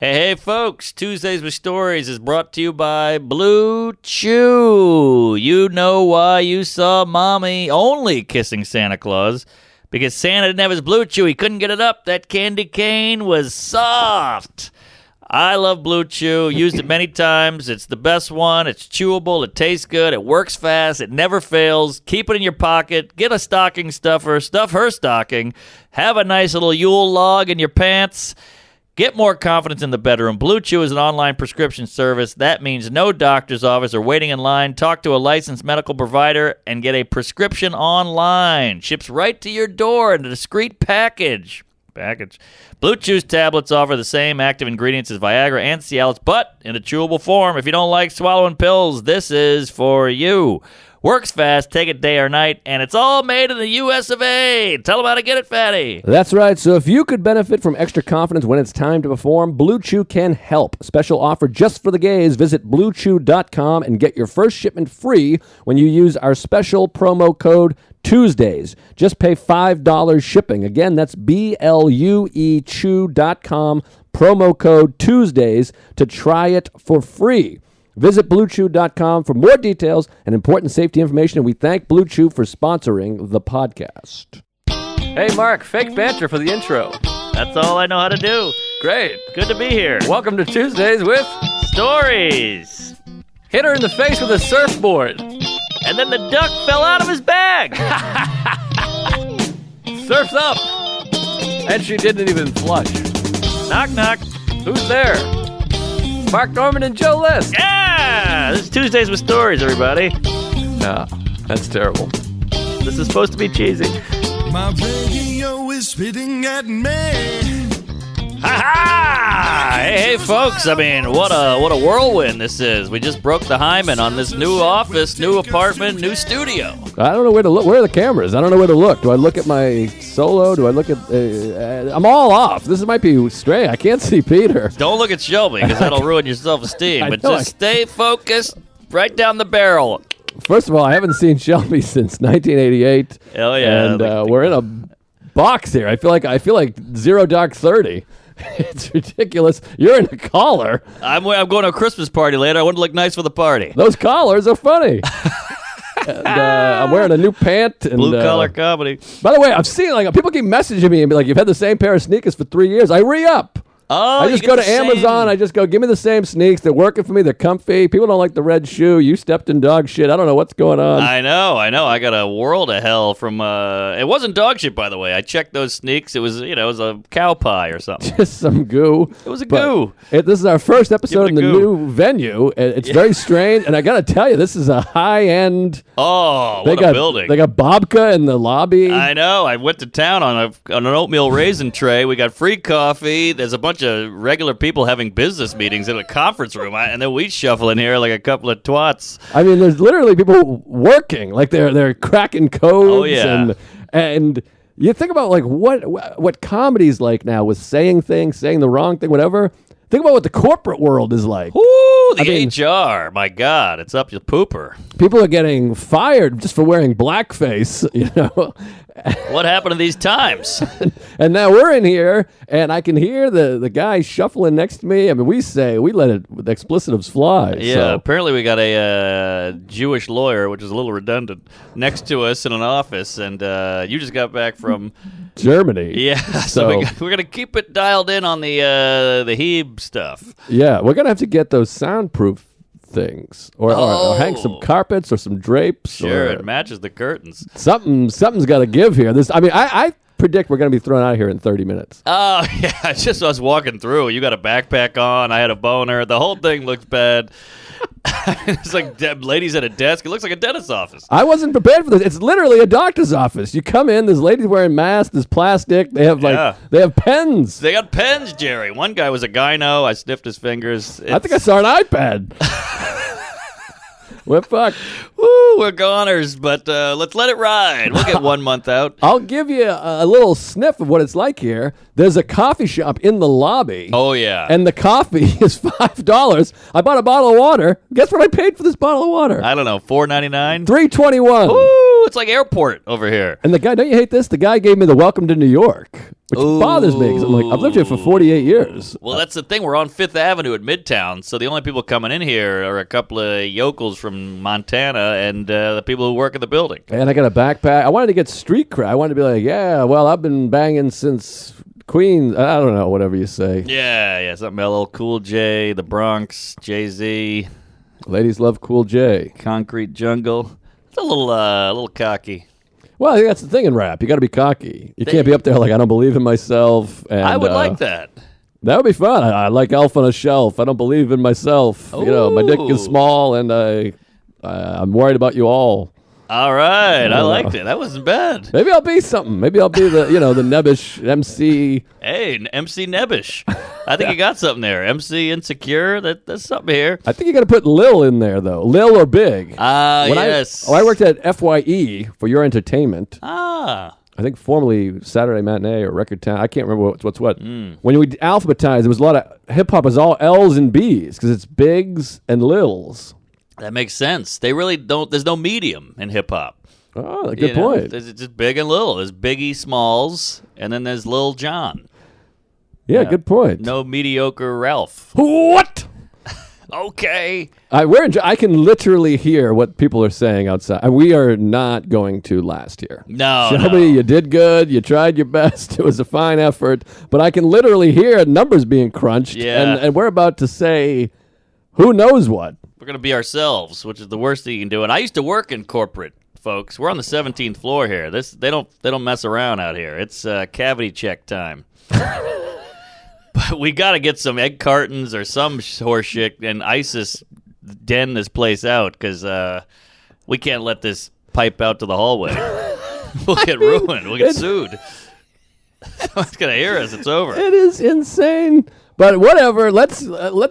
Hey, folks, Tuesdays with Stories is brought to you by Blue Chew. You know why you saw Mommy only kissing Santa Claus? Because Santa didn't have his Blue Chew. He couldn't get it up. That candy cane was soft. I love Blue Chew. Used it many times. It's the best one. It's chewable. It tastes good. It works fast. It never fails. Keep it in your pocket. Get a stocking stuffer. Stuff her stocking. Have a nice little Yule log in your pants. Get more confidence in the bedroom. Blue Chew is an online prescription service. That means no doctor's office or waiting in line. Talk to a licensed medical provider and get a prescription online. Ships right to your door in a discreet package. Blue Chew's tablets offer the same active ingredients as Viagra and Cialis, but in a chewable form. If you don't like swallowing pills, this is for you. Works fast, take it day or night, and it's all made in the U.S. of A. Tell them how to get it, fatty. That's right. So if you could benefit from extra confidence when it's time to perform, Blue Chew can help. Special offer just for the gays. Visit BlueChew.com and get your first shipment free when you use our special promo code Tuesdays. Just pay $5 shipping. Again, that's BlueChew.com, promo code Tuesdays to try it for free. Visit BlueChew.com for more details and important safety information, and we thank Blue Chew for sponsoring the podcast. Hey, Mark, fake banter for the intro. That's all I know how to do. Great. Good to be here. Welcome to Tuesdays with Stories. Hit her in the face with a surfboard. And then the duck fell out of his bag. Surf's up. And she didn't even flush. Knock, knock. Who's there? Mark Norman and Joe List. Yeah! This is Tuesdays with Stories, everybody. No, that's terrible. This is supposed to be cheesy. My radio is spitting at me. Ha-ha! Hey, folks, I mean, what a whirlwind this is. We just broke the hymen on this new office, new apartment, new studio. I don't know where to look. Where are the cameras? I don't know where to look. Do I look at my solo? Do I look at... I'm all off. This might be stray. I can't see Peter. Don't look at Shelby, because that'll ruin your self-esteem. But know, just stay focused right down the barrel. First of all, I haven't seen Shelby since 1988. Hell yeah. And we're in a box here. I feel like Zero Dark 30. It's ridiculous. You're in a collar. I'm going to a Christmas party later. I want to look nice for the party. Those collars are funny. And, I'm wearing a new pant. And, Blue collar comedy. By the way, I've seen people keep messaging me and be like, "You've had the same pair of sneakers for 3 years." I re-up. Oh, I just go to Amazon. I just go, give me the same sneaks. They're working for me. They're comfy. People don't like the red shoe. You stepped in dog shit. I don't know what's going on. I know. I got a world of hell from. It wasn't dog shit, by the way. I checked those sneaks. It was, it was a cow pie or something. Just some goo. It was a goo. This is our first episode in the goo. new venue. It's very strange, and I got to tell you, this is a high-end. Oh, what a building! They got babka in the lobby. I know. I went to town on an oatmeal raisin tray. We got free coffee. There's a bunch of regular people having business meetings in a conference room, and then we shuffle in here like a couple of twats. I mean, there's literally people working, like they're cracking codes. Oh yeah, and you think about like what comedy's like now with saying things, saying the wrong thing, whatever. Think about what the corporate world is like. Ooh, HR. My God, it's up your pooper. People are getting fired just for wearing blackface, What happened to these times? And now we're in here, and I can hear the guy shuffling next to me. I mean, we let the explicitives fly. Yeah, so. Apparently we got a Jewish lawyer, which is a little redundant, next to us in an office, and you just got back from Germany. Yeah, so we're gonna keep it dialed in on the Hebe stuff. Yeah, we're gonna have to get those soundproof things, or hang some carpets or some drapes. Sure, it matches the curtains. Something's got to give here. I predict we're going to be thrown out of here in 30 minutes. Oh yeah, it's just us walking through. You got a backpack on. I had a boner. The whole thing looks bad. It's like ladies at a desk. It looks like a dentist's office. I wasn't prepared for this. It's literally a doctor's office. You come in, there's ladies wearing masks, there's plastic. They have they have pens. They got pens, Jerry. One guy was a gyno. I sniffed his fingers. I think I saw an iPad. We're fucked. Woo, we're goners, but let's let it ride. We'll get 1 month out. I'll give you a little sniff of what it's like here. There's a coffee shop in the lobby. Oh, yeah. And the coffee is $5. I bought a bottle of water. Guess what I paid for this bottle of water? I don't know, $4.99? $3.21. Ooh, It's like airport over here. And the guy, don't you hate this? The guy gave me the welcome to New York, which bothers me because I'm like, I've lived here for 48 years. Well, that's the thing. We're on Fifth Avenue at Midtown, so the only people coming in here are a couple of yokels from Montana and the people who work in the building. And I got a backpack. I wanted to get street cred. I wanted to be like, yeah, well, I've been banging since Queen. I don't know, whatever you say. Yeah, something LL Cool J, The Bronx, Jay-Z, Ladies love Cool J. Concrete Jungle. It's a little cocky. Well, I think that's the thing in rap. You got to be cocky. You can't be up there like, I don't believe in myself. And, I would like that. That would be fun. I like Elf on a Shelf. I don't believe in myself. You know, my dick is small, and I'm worried about you all. All right, I liked it. That wasn't bad. Maybe I'll be something. Maybe I'll be the nebbish MC. Hey, MC Nebbish. I think you got something there. MC Insecure. That's something here. I think you got to put Lil in there though. Lil or Big. Yes. I worked at FYE for Your Entertainment. Ah. I think formerly Saturday Matinee or Record Town. I can't remember what's what. When we alphabetized, there was a lot of hip hop is all L's and B's because it's Bigs and Lils. That makes sense. They really don't. There's no medium in hip hop. Oh, good point. There's just Big and Lil. There's Biggie Smalls, and then there's Lil Jon. Yeah, good point. No mediocre Ralph. What? Okay. I can literally hear what people are saying outside. We are not going to last here. No. Shelby, you did good. You tried your best. It was a fine effort. But I can literally hear numbers being crunched. Yeah. And we're about to say who knows what. We're going to be ourselves, which is the worst thing you can do. And I used to work in corporate, folks. We're on the 17th floor here. They don't mess around out here. It's cavity check time. But we got to get some egg cartons or some horse shit and ISIS den this place out because we can't let this pipe out to the hallway. We'll get ruined. We'll get sued. Someone's going to hear us. It's over. It is insane. But whatever, let's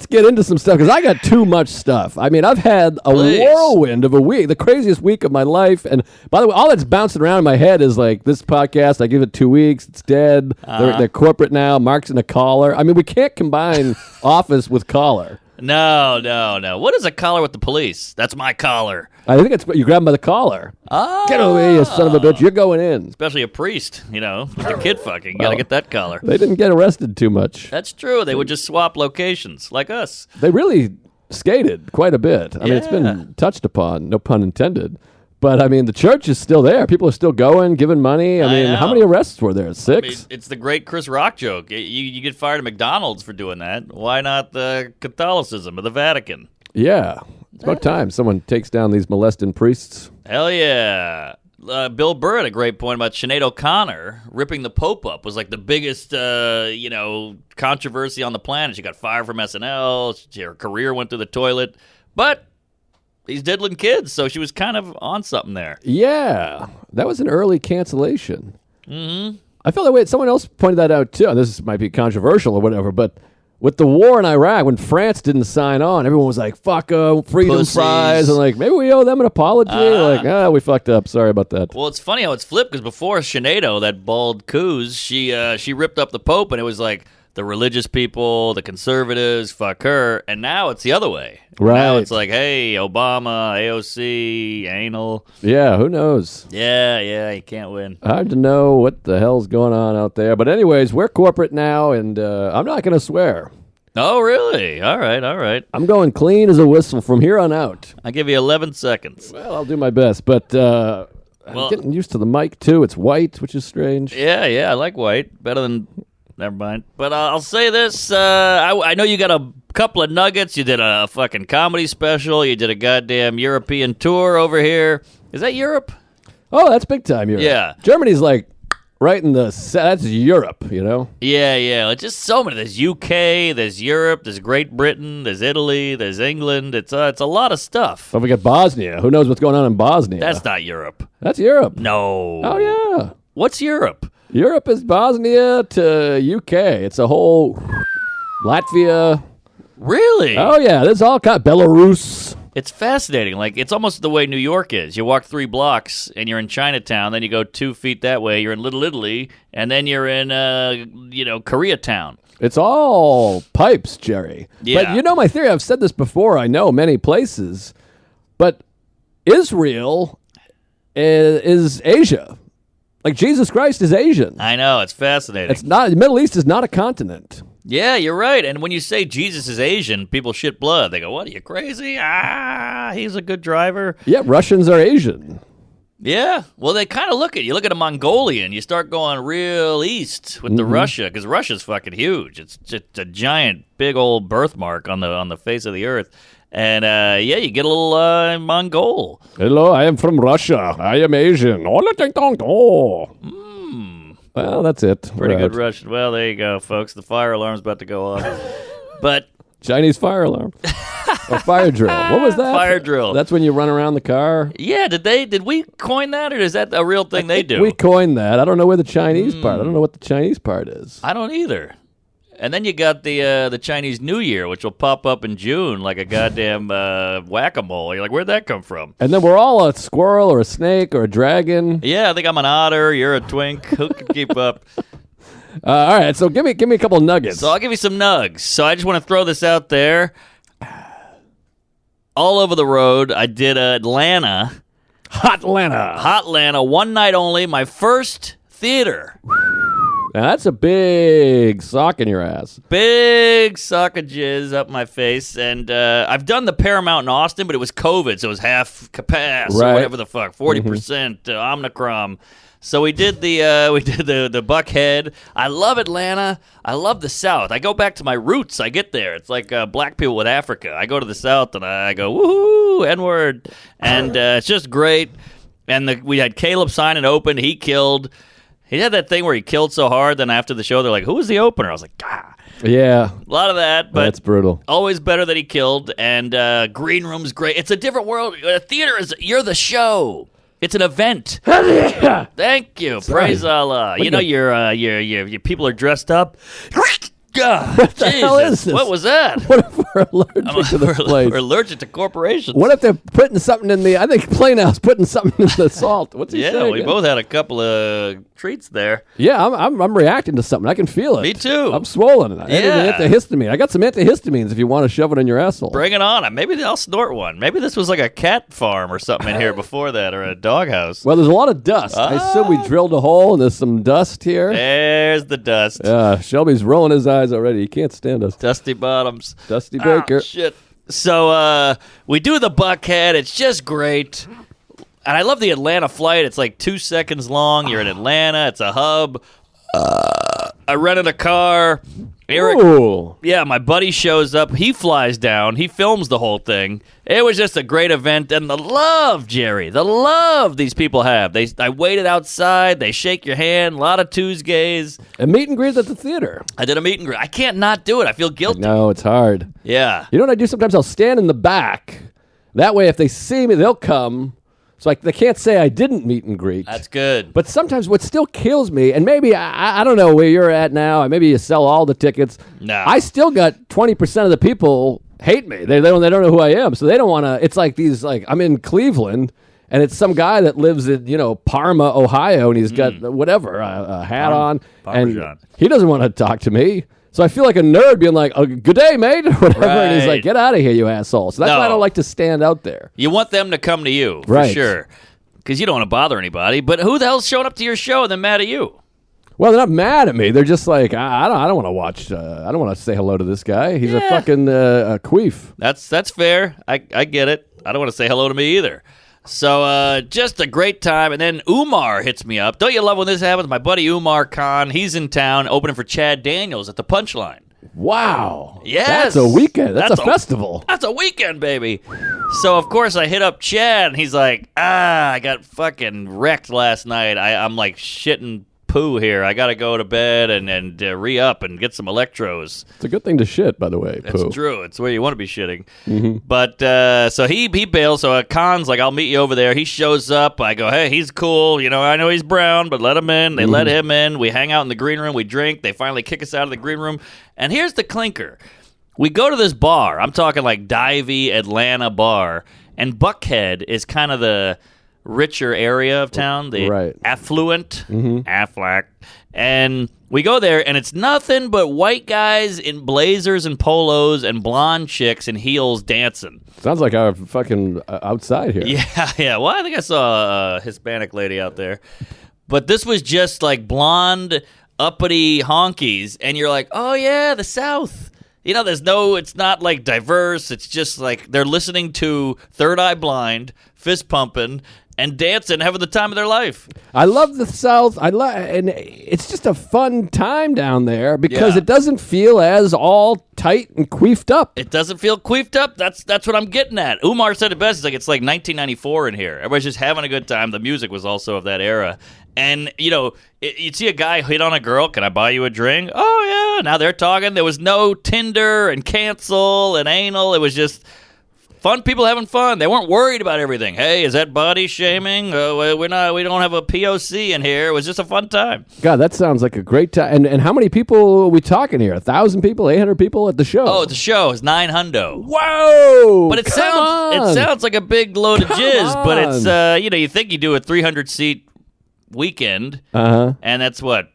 get into some stuff because I got too much stuff. I mean, I've had a whirlwind of a week, the craziest week of my life. And by the way, all that's bouncing around in my head is like this podcast. I give it 2 weeks, it's dead. They're corporate now. Mark's in a collar. I mean, we can't combine office with collar. No. What is a collar with the police? That's my collar. I think it's you grab him by the collar. Oh. Get away, you son of a bitch! You're going in. Especially a priest, with the kid fucking. Got to get that collar. They didn't get arrested too much. That's true. They would just swap locations, like us. They really skated quite a bit. I mean, it's been touched upon, no pun intended. But, I mean, the church is still there. People are still going, giving money. I mean, how many arrests were there? 6? I mean, it's the great Chris Rock joke. You get fired at McDonald's for doing that. Why not the Catholicism or the Vatican? Yeah. It's about time someone takes down these molesting priests. Hell yeah. Bill Burr had a great point about Sinead O'Connor ripping the Pope up. Was like the biggest, controversy on the planet. She got fired from SNL. Her career went through the toilet. But he's diddling kids, so she was kind of on something there. Yeah. That was an early cancellation. Mm-hmm. I felt that way. Someone else pointed that out, too. And this might be controversial or whatever, but with the war in Iraq, when France didn't sign on, everyone was like, fuck them, freedom Pussies. fries. And like, maybe we owe them an apology. We fucked up. Sorry about that. Well, it's funny how it's flipped, because before Sinead, that bald coos, she ripped up the Pope, and it was like the religious people, the conservatives, fuck her. And now it's the other way. Right. Now it's like, hey, Obama, AOC, anal. Yeah, who knows? Yeah, you can't win. Hard to know what the hell's going on out there. But anyways, we're corporate now, and I'm not going to swear. Oh, really? All right. I'm going clean as a whistle from here on out. I'll give you 11 seconds. Well, I'll do my best, but I'm getting used to the mic, too. It's white, which is strange. Yeah, I like white. Better than... Never mind. But I'll say this. I know you got a couple of nuggets. You did a fucking comedy special. You did a goddamn European tour over here. Is that Europe? Oh, that's big time Europe. Yeah. Germany's like right in the... That's Europe, Yeah. It's just so many. There's UK, there's Europe, there's Great Britain, there's Italy, there's England. It's a lot of stuff. But we got Bosnia. Who knows what's going on in Bosnia? That's not Europe. That's Europe. No. Oh, yeah. What's Europe? Europe is Bosnia to UK. It's a whole Latvia. Really? Oh, yeah. There's all kind of Belarus. It's fascinating. Like, it's almost the way New York is. You walk 3 blocks, and you're in Chinatown. Then you go 2 feet that way. You're in Little Italy. And then you're in, Koreatown. It's all pipes, Jerry. Yeah. But my theory. I've said this before. I know many places. But Israel is Asia. Like Jesus Christ is Asian. I know, it's fascinating. It's not. The Middle East is not a continent. Yeah, you're right. And when you say Jesus is Asian, people shit blood. They go, "What, are you crazy? He's a good driver." Yeah, Russians are Asian. Yeah. Well, they kind of look at you. Look at a Mongolian. You start going real east with the Russia, because Russia's fucking huge. It's just a giant, big old birthmark on the face of the earth. And yeah, you get a little Mongol. Hello, I am from Russia. I am Asian. Well, that's it. Pretty We're good out. Russian. Well, there you go, folks. The fire alarm's about to go off. But Chinese fire alarm. Or fire drill. What was that? Fire drill. That's when you run around the car. yeah, did we coin that, or is that a real thing they do? We coined that. I don't know where the Chinese part. I don't know what the Chinese part is. I don't either. And then you got the Chinese New Year, which will pop up in June like a goddamn whack-a-mole. You're like, where'd that come from? And then we're all a squirrel or a snake or a dragon. Yeah, I think I'm an otter. You're a twink. Who can keep up? All right, so give me a couple nuggets. So I'll give you some nugs. So I just want to throw this out there. All over the road, I did Atlanta. Hot Atlanta. Hot Atlanta, one night only. My first theater. Now, that's a big sock in your ass. Big sock of jizz up my face. And I've done the Paramount in Austin, but it was COVID, so it was half capacity, Right. or whatever the fuck, 40% Omicron. So we did the Buckhead. I love Atlanta. I love the South. I go back to my roots. I get there. It's like black people with Africa. I go to the South and I go, woohoo, N-word. And it's just great. And we had Caleb sign and open. He killed. He had that thing where he killed so hard, then after the show, they're like, who was the opener? I was like, Yeah. A lot of that, but That's brutal. always better that he killed. And green room's great. It's a different world. A theater you're the show. It's an event. Thank you. Praise Allah. You know, your people are dressed up. God, What the hell is this? What was that? What if we're allergic to this place? We're allergic to corporations. What if they're putting something in the... I think Playhouse putting something in the salt. What's he Yeah, saying? we both had a couple of treats there. Yeah, I'm reacting to something. I can feel it. Me too. I'm swollen. I Yeah. need an antihistamine. I got some antihistamines if you want to shove it in your asshole. Bring it on. Maybe I'll snort one. Maybe this was like a cat farm or something in here before that, or a doghouse. Well, there's a lot of dust. I assume we drilled a hole and there's some dust here. There's the dust. Shelby's rolling his eyes already. He can't stand us. Dusty bottoms. Dusty Baker. Ah, shit. So we do the Buckhead. It's just great. And I love the Atlanta flight. It's like 2 seconds long. You're in Atlanta. It's a hub. I rented a car. Eric, Ooh. yeah, my buddy shows up. He flies down. He films the whole thing. It was just a great event. And the love, Jerry, the love these people have. I waited outside. They shake your hand. A lot of Tuesgays. And meet and greet at the theater. I did a meet and greet. I can't not do it. I feel guilty. No, it's hard. Yeah. You know what I do sometimes? I'll stand in the back. That way, if they see me, they'll come. So they can't say I didn't meet and greet. That's good. But sometimes what still kills me, and maybe I don't know where you're at now, maybe you sell all the tickets. No. I still got 20% of the people hate me. They don't know who I am, so they don't want to. It's like I'm in Cleveland, and it's some guy that lives in Parma, Ohio, and he's got whatever a hat on, Parmesan. and he doesn't want to talk to me. So I feel like a nerd being like, good day, mate, or whatever. And he's Right. like, get out of here, you asshole. So that's why I No. don't like to stand out there. You want them to come to you, for Right. sure. Because you don't want to bother anybody. But who the hell's showing up to your show and then mad at you? Well, they're not mad at me. They're just like, I don't want to watch. I don't want to say hello to this guy. He's a Yeah. fucking a queef. That's fair. I get it. I don't want to say hello to me either. So just a great time. And then Umar hits me up. Don't you love when this happens? My buddy Umar Khan, he's in town opening for Chad Daniels at the Punchline. Wow. Yes. That's a weekend. That's a festival. That's a weekend, baby. So, of course, I hit up Chad, and he's like, I got fucking wrecked last night. I'm like shitting poo here. I got to go to bed and re-up and get some electros. It's a good thing to shit, by the way. Poo. It's true. It's where you want to be shitting. But so he bails. So Khan's like, I'll meet you over there. He shows up. I go, hey, he's cool. I know he's brown, but let him in. They let him in. We hang out in the green room. We drink. They finally kick us out of the green room. And here's the clinker. We go to this bar. I'm talking like divey Atlanta bar. And Buckhead is kind of the richer area of town, the Right. affluent, Aflac. And we go there, and it's nothing but white guys in blazers and polos and blonde chicks in heels dancing. Sounds like our fucking outside here. Yeah. Well, I think I saw a Hispanic lady out there. But this was just like blonde, uppity honkies, and you're like, oh, yeah, the South. It's not like diverse. It's just like they're listening to Third Eye Blind, fist pumping, and dancing, having the time of their life. I love the South. And it's just a fun time down there because Yeah. it doesn't feel as all tight and queefed up. It doesn't feel queefed up. That's what I'm getting at. Umar said it best. It's like 1994 in here. Everybody's just having a good time. The music was also of that era. And, you'd see a guy hit on a girl. Can I buy you a drink? Oh, yeah. Now they're talking. There was no Tinder and cancel and anal. It was just fun people having fun. They weren't worried about everything. Hey, is that body shaming? We don't have a POC in here. It was just a fun time. God, that sounds like a great time. And how many people are we talking here? 1,000 people, 800 people at the show? Oh, the show is 900. Whoa! But it sounds like a big load of jizz, but it's you think you do a 300-seat weekend, and that's what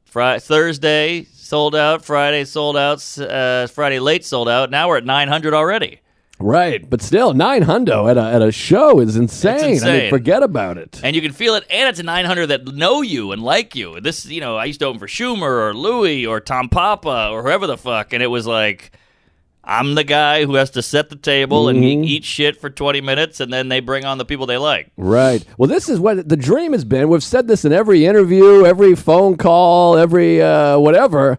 Thursday sold out, Friday sold out, Friday late sold out. Now we're at 900 already. Right, but still, 900 at a show is insane. It's I insane. mean, forget about it. And you can feel it, and it's a 900 that know you and like you. This, I used to open for Schumer or Louis or Tom Papa or whoever the fuck, and it was like, I'm the guy who has to set the table and eat shit for 20 minutes, and then they bring on the people they like. Right. Well, this is what the dream has been. We've said this in every interview, every phone call, every whatever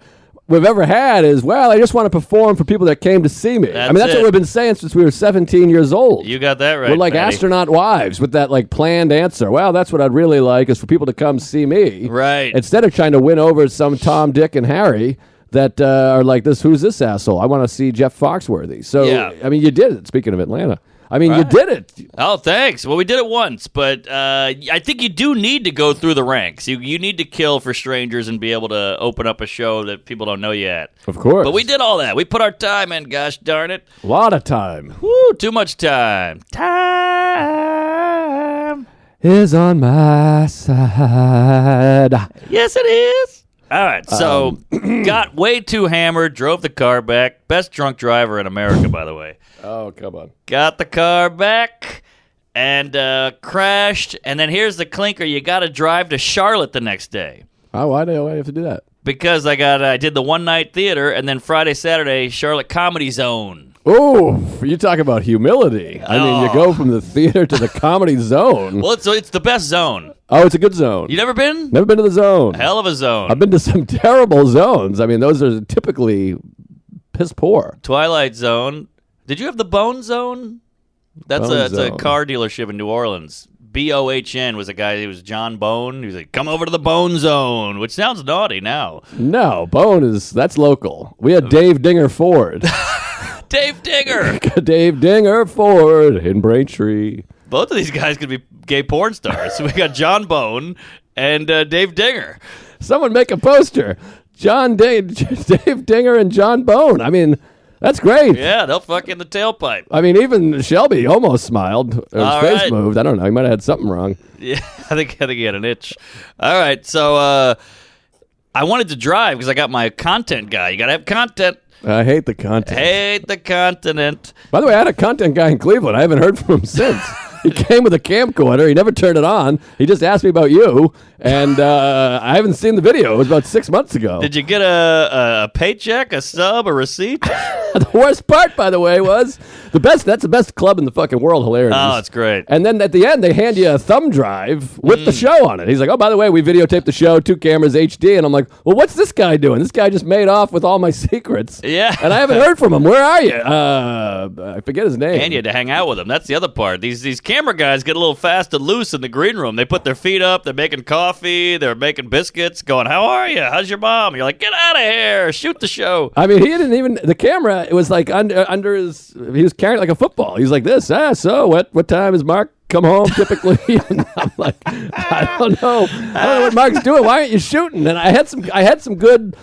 we've ever had is, well, I just want to perform for people that came to see me. That's that's it. what we've been saying since we were 17 years old. You got that right. We're like Patty. astronaut wives with that like planned answer. Well, that's what I'd really like is for people to come see me. Right. Instead of trying to win over some Tom, Dick, and Harry that are like, who's this asshole? I want to see Jeff Foxworthy. So, Yeah. I mean, you did it. Speaking of Atlanta. I mean, you did it. Oh, thanks. Well, we did it once, but I think you do need to go through the ranks. You need to kill for strangers and be able to open up a show that people don't know you at. Of course. But we did all that. We put our time in, gosh darn it. A lot of time. Woo, too much time. Time Is on my side. Yes, it is. All right, so got way too hammered, drove the car back. Best drunk driver in America, by the way. Oh, come on. Got the car back and crashed. And then here's the clinker. You got to drive to Charlotte the next day. Oh, why do you have to do that? Because I did the one-night theater, and then Friday, Saturday, Charlotte Comedy Zone. Oh, you talk about humility. I mean, you go from the theater to the comedy zone. Well, it's the best zone. Oh, it's a good zone. You never been? Never been to the zone. Hell of a zone. I've been to some terrible zones. I mean, those are typically piss poor. Twilight Zone. Did you have the Bone Zone? It's a Zone. car dealership in New Orleans. BOHN was a guy. He was John Bone. He was like, "Come over to the Bone Zone," which sounds naughty now. No, that's local. We had Dave Dinger Ford. Dave Digger. Dave Dinger Ford in Braintree. Both of these guys could be gay porn stars. So we got John Bone and Dave Dinger. Someone make a poster. Dave Dinger and John Bone. I mean, that's great. Yeah, they'll fuck in the tailpipe. I mean, even Shelby almost smiled. His All face right. moved. I don't know. He might have had something wrong. Yeah, I think he had an itch. All right, so I wanted to drive because I got my content guy. You got to have content. I hate the content. Hate the continent. By the way, I had a content guy in Cleveland. I haven't heard from him since. He came with a camcorder. He never turned it on. He just asked me about you, and I haven't seen the video. It was about 6 months ago. Did you get a paycheck, a sub, a receipt? The worst part, by the way, was that's the best club in the fucking world. Hilarious. Oh, it's great. And then at the end, they hand you a thumb drive with the show on it. He's like, oh, by the way, we videotaped the show, 2 cameras, HD. And I'm like, well, what's this guy doing? This guy just made off with all my secrets. Yeah. And I haven't heard from him. Where are you? I forget his name. And you had to hang out with them. That's the other part. These camera guys get a little fast and loose in the green room. They put their feet up. They're making coffee. They're making biscuits. Going, how are you? How's your mom? You're like, get out of here. Shoot the show. I mean, he didn't even, the camera, it was like under his, he was carrying it like a football. He was like this, so what time is Mark come home typically? And I'm like, I don't know what Mark's doing. Why aren't you shooting? And I had some good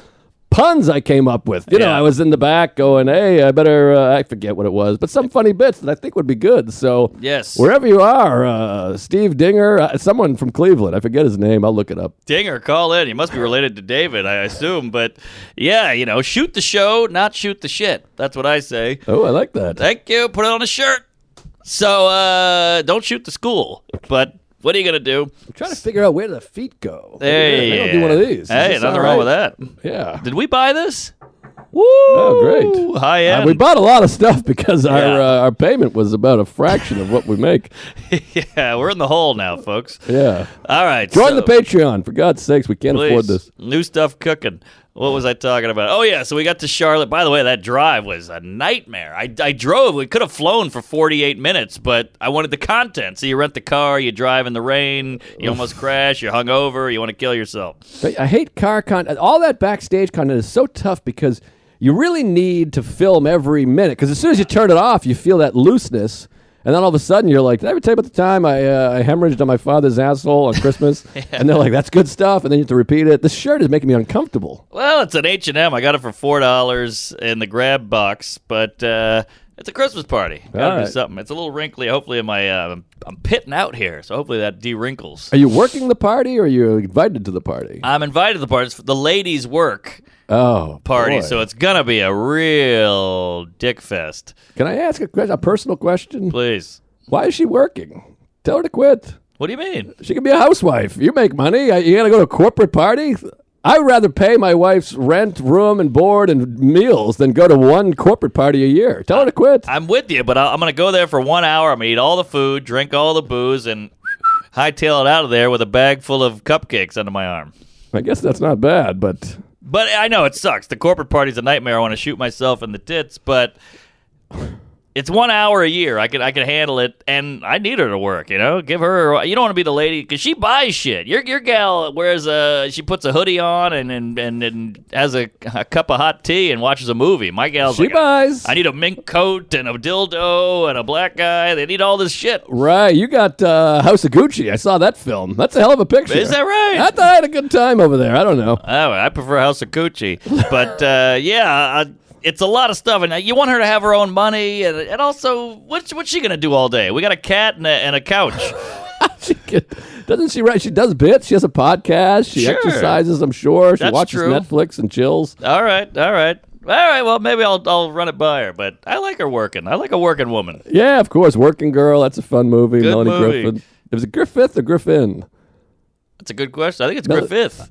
puns I came up with. You know, Yeah. I was in the back going, hey, I better, I forget what it was, but some funny bits that I think would be good. So Yes. wherever you are, Steve Dinger, someone from Cleveland, I forget his name. I'll look it up. Dinger, call in. You must be related to David, I assume. But yeah, shoot the show, not shoot the shit. That's what I say. Oh, I like that. Thank you. Put it on a shirt. So don't shoot the school. But what are you gonna do? I'm trying to figure out where the feet go. Hey, They don't do one of these. Is Hey, this nothing all wrong right? with that. Yeah. Did we buy this? Woo! Oh, great. High end. We bought a lot of stuff because Yeah. our payment was about a fraction of what we make. Yeah, we're in the hole now, folks. Yeah. All right. Join so, the Patreon. For God's sakes, we can't afford please. this. New stuff cooking. What was I talking about? Oh, yeah, so we got to Charlotte. By the way, that drive was a nightmare. I drove. We could have flown for 48 minutes, but I wanted the content. So you rent the car, you drive in the rain, you almost crash, you're hungover, you want to kill yourself. But I hate car content. All that backstage content is so tough because you really need to film every minute. Because as soon as you turn it off, you feel that looseness. And then all of a sudden, you're like, did I ever tell you about the time I hemorrhaged on my father's asshole on Christmas? And they're like, that's good stuff. And then you have to repeat it. This shirt is making me uncomfortable. Well, it's an H&M. I got it for $4 in the grab box, but it's a Christmas party. Got to All do right. something. It's a little wrinkly. Hopefully, I'm pitting out here, so hopefully that de-wrinkles. Are you working the party or are you invited to the party? I'm invited to the party. It's the ladies' work Oh, party, boy. so it's gonna be a real dick fest. Can I ask a personal question? Please. Why is she working? Tell her to quit. What do you mean? She can be a housewife. You make money. You got to go to a corporate party? I would rather pay my wife's rent, room, and board and meals than go to one corporate party a year. Tell her to quit. I'm with you, but I'm gonna go there for 1 hour. I'm gonna eat all the food, drink all the booze, and hightail it out of there with a bag full of cupcakes under my arm. I guess that's not bad, but But I know it sucks. The corporate party's a nightmare. I want to shoot myself in the tits, but it's 1 hour a year. I can handle it, and I need her to work. Give her. You don't want to be the lady because she buys shit. Your gal wears she puts a hoodie on and has a cup of hot tea and watches a movie. My gal's she like, buys. I need a mink coat and a dildo and a black guy. They need all this shit. Right, you got House of Gucci. I saw that film. That's a hell of a picture. Is that right? I thought I had a good time over there. I don't know. Oh, I prefer House of Gucci, but yeah. It's a lot of stuff, and you want her to have her own money, and also, what's she gonna do all day? We got a cat and a couch. Doesn't she write? She does bits. She has a podcast. She Sure. exercises, I'm sure. She That's watches true. Netflix and chills. All right. Well, maybe I'll run it by her, but I like her working. I like a working woman. Yeah, of course. Working Girl. That's a fun movie. Good Melanie movie. Griffin. It was it Griffith or Griffin? That's a good question. I think it's Mel- Griffith.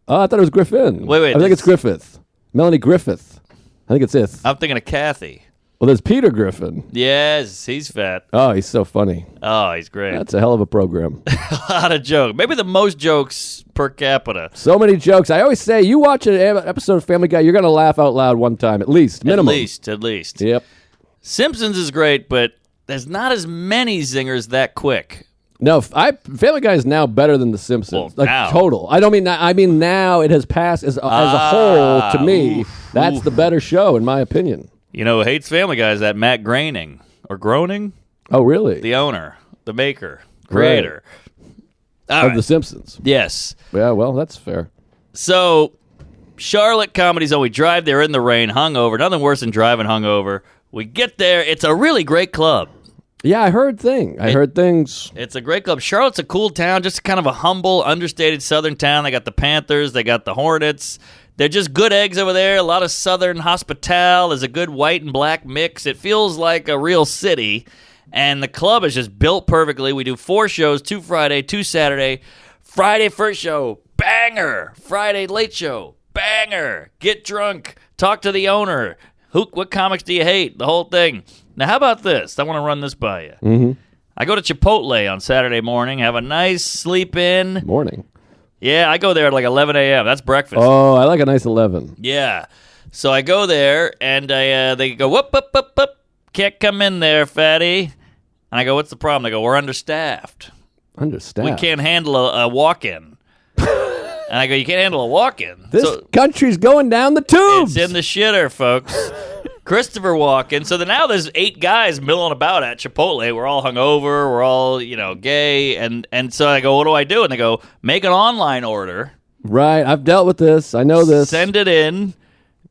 Oh, I thought it was Griffin. Wait, I think it's Griffith. Melanie Griffith. I think it's it. I'm thinking of Kathy. Well, there's Peter Griffin. Yes, he's fat. Oh, he's so funny. Oh, he's great. That's a hell of a program. a lot of jokes. Maybe the most jokes per capita. So many jokes. I always say, you watch an episode of Family Guy, you're going to laugh out loud one time, at least. Minimum. At least. Yep. Simpsons is great, but there's not as many zingers that quick. No, Family Guy is now better than The Simpsons. Well, now. Total. I don't mean. I mean now it has passed as a whole. To me, that's the better show in my opinion. Who hates Family Guy is that Matt Groening or Groening, Oh, really? the owner, the maker, creator All Of right. The Simpsons. Yes. Yeah, well, that's fair. So, Charlotte Comedy Zone. We drive there in the rain, hungover. Nothing worse than driving hungover. We get there. It's a really great club. Yeah, I heard things. It's a great club. Charlotte's a cool town, just kind of a humble, understated southern town. They got the Panthers. They got the Hornets. They're just good eggs over there. A lot of southern hospitality. There's a good white and black mix. It feels like a real city. And the club is just built perfectly. We do 4 shows, 2 Friday, 2 Saturday. Friday first show, banger. Friday late show, banger. Get drunk. Talk to the owner. What comics do you hate? The whole thing. Now, how about this? I want to run this by you. Mm-hmm. I go to Chipotle on Saturday morning, have a nice sleep in. Morning. Yeah, I go there at like 11 a.m. That's breakfast. Oh, I like a nice 11. Yeah. So I go there, and they go, whoop, whoop, whoop, whoop. Can't come in there, fatty. And I go, what's the problem? They go, we're understaffed. Understaffed. We can't handle a walk-in. And I go, you can't handle a walk-in? This country's going down the tubes. It's in the shitter, folks. Christopher Walken. So now there's 8 guys milling about at Chipotle. We're all hungover. We're all, gay. And so I go, what do I do? And they go, make an online order. Right. I've dealt with this. I know this. Send it in.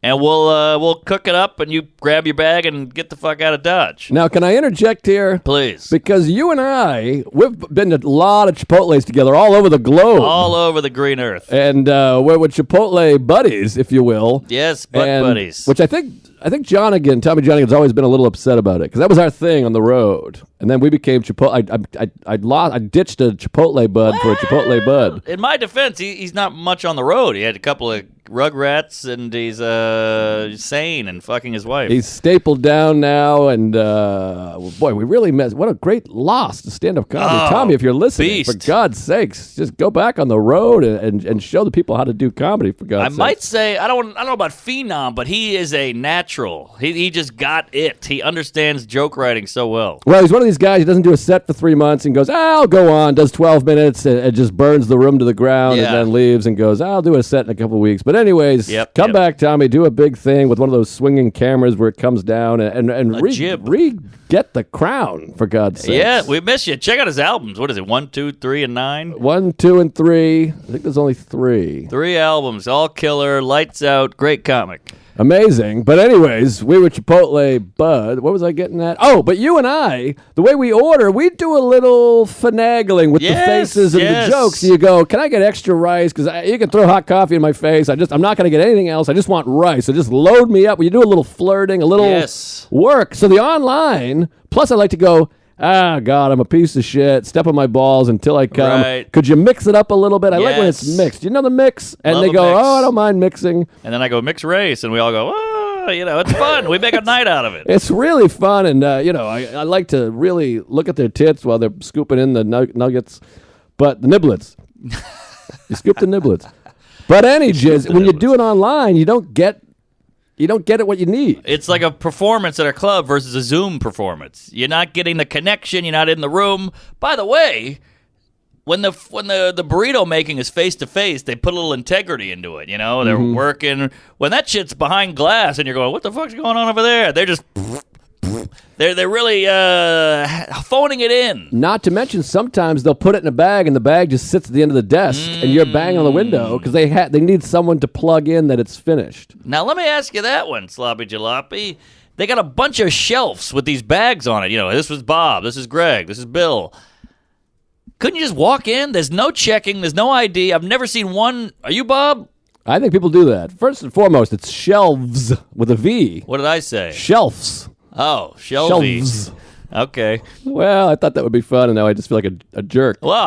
and we'll cook it up, and you grab your bag and get the fuck out of Dodge. Now, can I interject here? Please. Because you and I, we've been to a lot of Chipotles together all over the globe. All over the green earth. And we're with Chipotle buddies, if you will. Yes, buddies. Which I think Tommy Johnigan's always been a little upset about it, because that was our thing on the road. And then we became Chipotle. I ditched a Chipotle bud for a Chipotle bud. In my defense, he's not much on the road. He had a couple of rugrats, and he's sane and fucking his wife. He's stapled down now, and boy, we really missed. What a great loss to stand-up comedy. Tommy, if you're listening, beast. for God's sakes, just go back on the road and show the people how to do comedy, for God's sakes. I might say, I don't know about phenom, but he is a natural. He just got it. He understands joke writing so well. Well, he's one of these guys who doesn't do a set for 3 months and goes, I'll go on, does 12 minutes, and just burns the room to the ground, and then leaves and goes, I'll do a set in a couple of weeks. But anyways, come back, Tommy, do a big thing with one of those swinging cameras where it comes down and get the crown, for God's sake. Yeah, we miss you. Check out his albums. What is it, 1, 2, 3, and 9? 1, 2, and 3. I think there's only 3. 3 albums, all killer, lights out, great comic. Amazing. But anyways, we were Chipotle Bud. What was I getting at? Oh, but you and I, the way we order, we do a little finagling with the faces and the jokes. You go, can I get extra rice? Because you can throw hot coffee in my face. I'm not going to get anything else. I just want rice. So just load me up. You do a little flirting, a little work. So the online, plus I like to go, God, I'm a piece of shit. Step on my balls until I come. Right. Could you mix it up a little bit? I like when it's mixed. You know the mix? And Love they go, mix. I don't mind mixing. And then I go, mix race, and we all go, it's fun. We make a night out of it. It's really fun, and, I like to really look at their tits while they're scooping in the nuggets. But the niblets. You scoop the niblets. But when you do it online, you don't get it what you need. It's like a performance at a club versus a Zoom performance. You're not getting the connection. You're not in the room. By the way, when the burrito making is face to face, they put a little integrity into it. They're working. When that shit's behind glass, and you're going, "What the fuck's going on over there?" They're just. They're really phoning it in. Not to mention, sometimes they'll put it in a bag, and the bag just sits at the end of the desk, and you're banging on the window because they need someone to plug in that it's finished. Now, let me ask you that one, Sloppy Jalopy. They got a bunch of shelves with these bags on it. This was Bob, this is Greg, this is Bill. Couldn't you just walk in? There's no checking, there's no ID. I've never seen one. Are you Bob? I think people do that. First and foremost, it's shelves with a V. What did I say? Shelves. Oh, shelvy. Shelves. Okay. Well, I thought that would be fun, and now I just feel like a jerk. Well,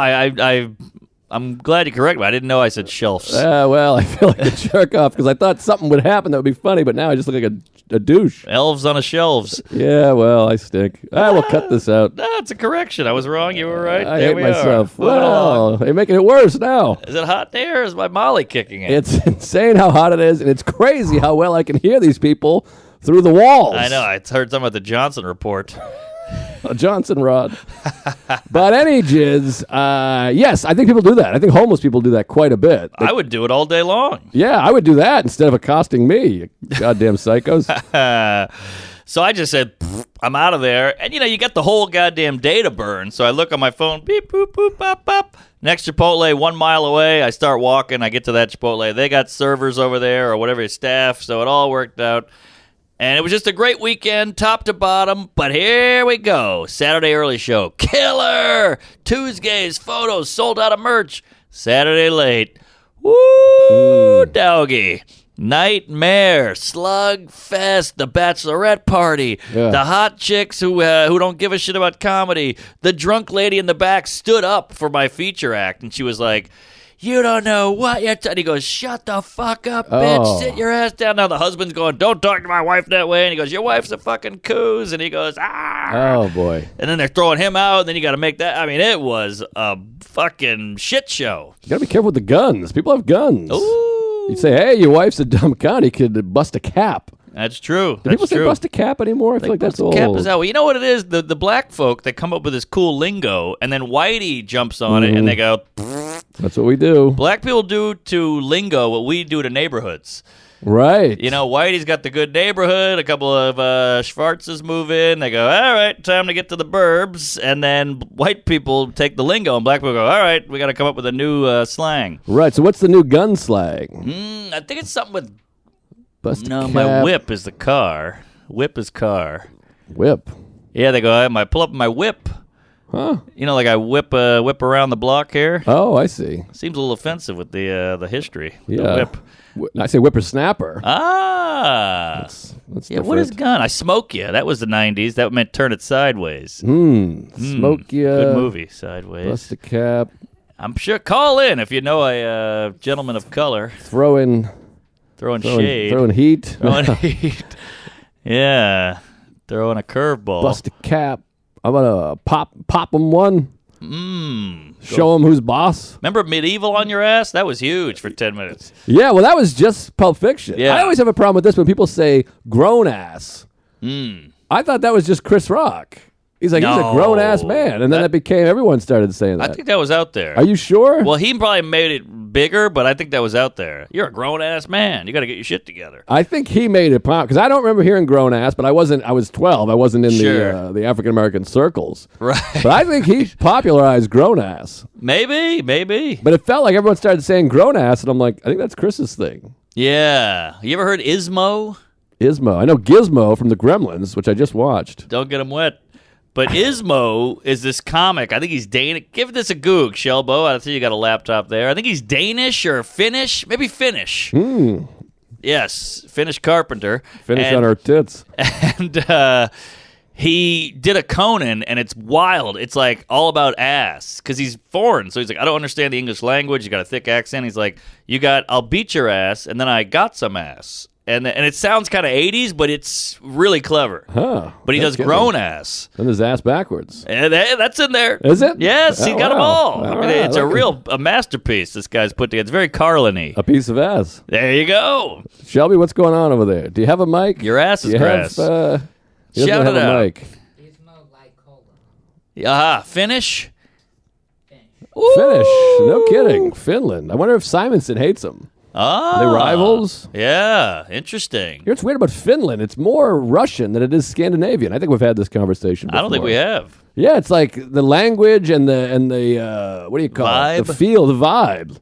I'm glad you corrected me. I didn't know I said shelves. Well, I feel like a jerk off because I thought something would happen that would be funny, but now I just look like a douche. Elves on a shelves. Yeah, well, I stink. We'll cut this out. That's a correction. I was wrong. You were right. I There hate we myself. are. Well, they're making it worse now. Is it hot there, or is my Molly kicking it? It's insane how hot it is, and it's crazy how well I can hear these people through the walls. I know. I heard something about the Johnson report. A Johnson rod. But any jizz, yes, I think people do that. I think homeless people do that quite a bit. I would do it all day long. Yeah, I would do that instead of accosting me, you goddamn psychos. So I just said, I'm out of there. And, you get the whole goddamn day to burn. So I look on my phone, beep, boop, boop, bop, bop. Next Chipotle, 1 mile away. I start walking. I get to that Chipotle. They got servers over there or whatever, staff. So it all worked out. And it was just a great weekend, top to bottom. But here we go. Saturday early show. Killer! Tuesgays, photos, sold out of merch. Saturday late. Woo, doggy. Nightmare, Slugfest, the bachelorette party, the hot chicks who don't give a shit about comedy. The drunk lady in the back stood up for my feature act, and she was like, "You don't know what you're and he goes, "Shut the fuck up, bitch. Sit your ass down." Now the husband's going, "Don't talk to my wife that way." And he goes, "Your wife's a fucking coos." And he goes, "Ah." Oh, boy. And then they're throwing him out, and then you got to make that. I mean, it was a fucking shit show. You got to be careful with the guns. People have guns. Ooh. You say, hey, your wife's a dumb cunt. He could bust a cap. That's true. Do people say bust a cap anymore? I feel like that's old. Cap is out. Well, you know what it is? The black folk, they come up with this cool lingo, and then Whitey jumps on it, and they go... That's what we do. Black people do to lingo what we do to neighborhoods. Right. Whitey's got the good neighborhood. A couple of Schwarzes move in. They go, all right, time to get to the burbs. And then white people take the lingo, and black people go, all right, we got to come up with a new slang. Right. So what's the new gun slang? I think it's something with Busted No, cap. my whip is the car. Whip is car. Whip. Yeah, they go, I pull up my whip. Huh? You know, like I whip around the block here. Oh, I see. Seems a little offensive with the history. Yeah. The whip. I say whippersnapper. Ah. That's Yeah, what is different. gun? I smoke you. That was the 90s. That meant turn it sideways. Smoke ya. Good movie, Sideways. Bust a cap. I'm sure. Call in if you know a gentleman of color. Throwing Shade. Throwing heat. Throwing heat. Yeah. Throwing a curveball. Bust a cap. I'm gonna pop him one. Show him who's boss. Remember Medieval on your ass? That was huge for 10 minutes. Yeah, well, that was just Pulp Fiction. Yeah. I always have a problem with this when people say grown ass. I thought that was just Chris Rock. He's like, he's a No. grown ass man. And then that became, everyone started saying that. I think that was out there. Are you sure? Well, he probably made it bigger, but I think that was out there. You're a grown-ass man. You got to get your shit together. I think he made it because I don't remember hearing grown ass, but I was 12. I wasn't in Sure. the African American circles. Right. But I think he popularized grown ass. Maybe. But it felt like everyone started saying grown ass, and I'm like, I think that's Chris's thing. Yeah. You ever heard Ismo? Ismo. I know Gizmo from the Gremlins, which I just watched. Don't get him wet. But Ismo is this comic. I think he's Danish. Give this a goog, Shelbo. I see you got a laptop there. I think he's Danish or Finnish. Maybe Finnish. Yes, Finnish carpenter. Finish on our tits. And he did a Conan, and it's wild. It's like all about ass because he's foreign. So he's like, I don't understand the English language. You got a thick accent. He's like, I'll beat your ass, and then I got some ass. And it sounds kind of 80s, but it's really clever. Huh. But he No does kidding. grown ass. And his ass backwards. And that's in there. Is it? Yes, he Oh, got them wow. all. I All mean, right, it's a masterpiece this guy's put together. It's very Carlin-y. A piece of ass. There you go. Shelby, what's going on over there? Do you have a mic? Your ass is Do you grass. have, he doesn't Shout have it a out. mic. Aha, Finnish? Finnish. No kidding. Finland. I wonder if Simonson hates him. Oh. Are they rivals? Yeah, interesting. You know what's weird about Finland? It's more Russian than it is Scandinavian. I think we've had this conversation before. I don't think we have. Yeah, it's like the language and the what do you call it? Vibe? The feel, the vibe.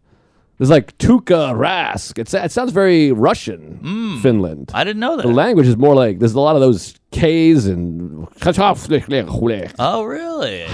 There's like Tuka Rask. It sounds very Russian, Finland. I didn't know that. The language is more like, there's a lot of those K's and... Oh, really?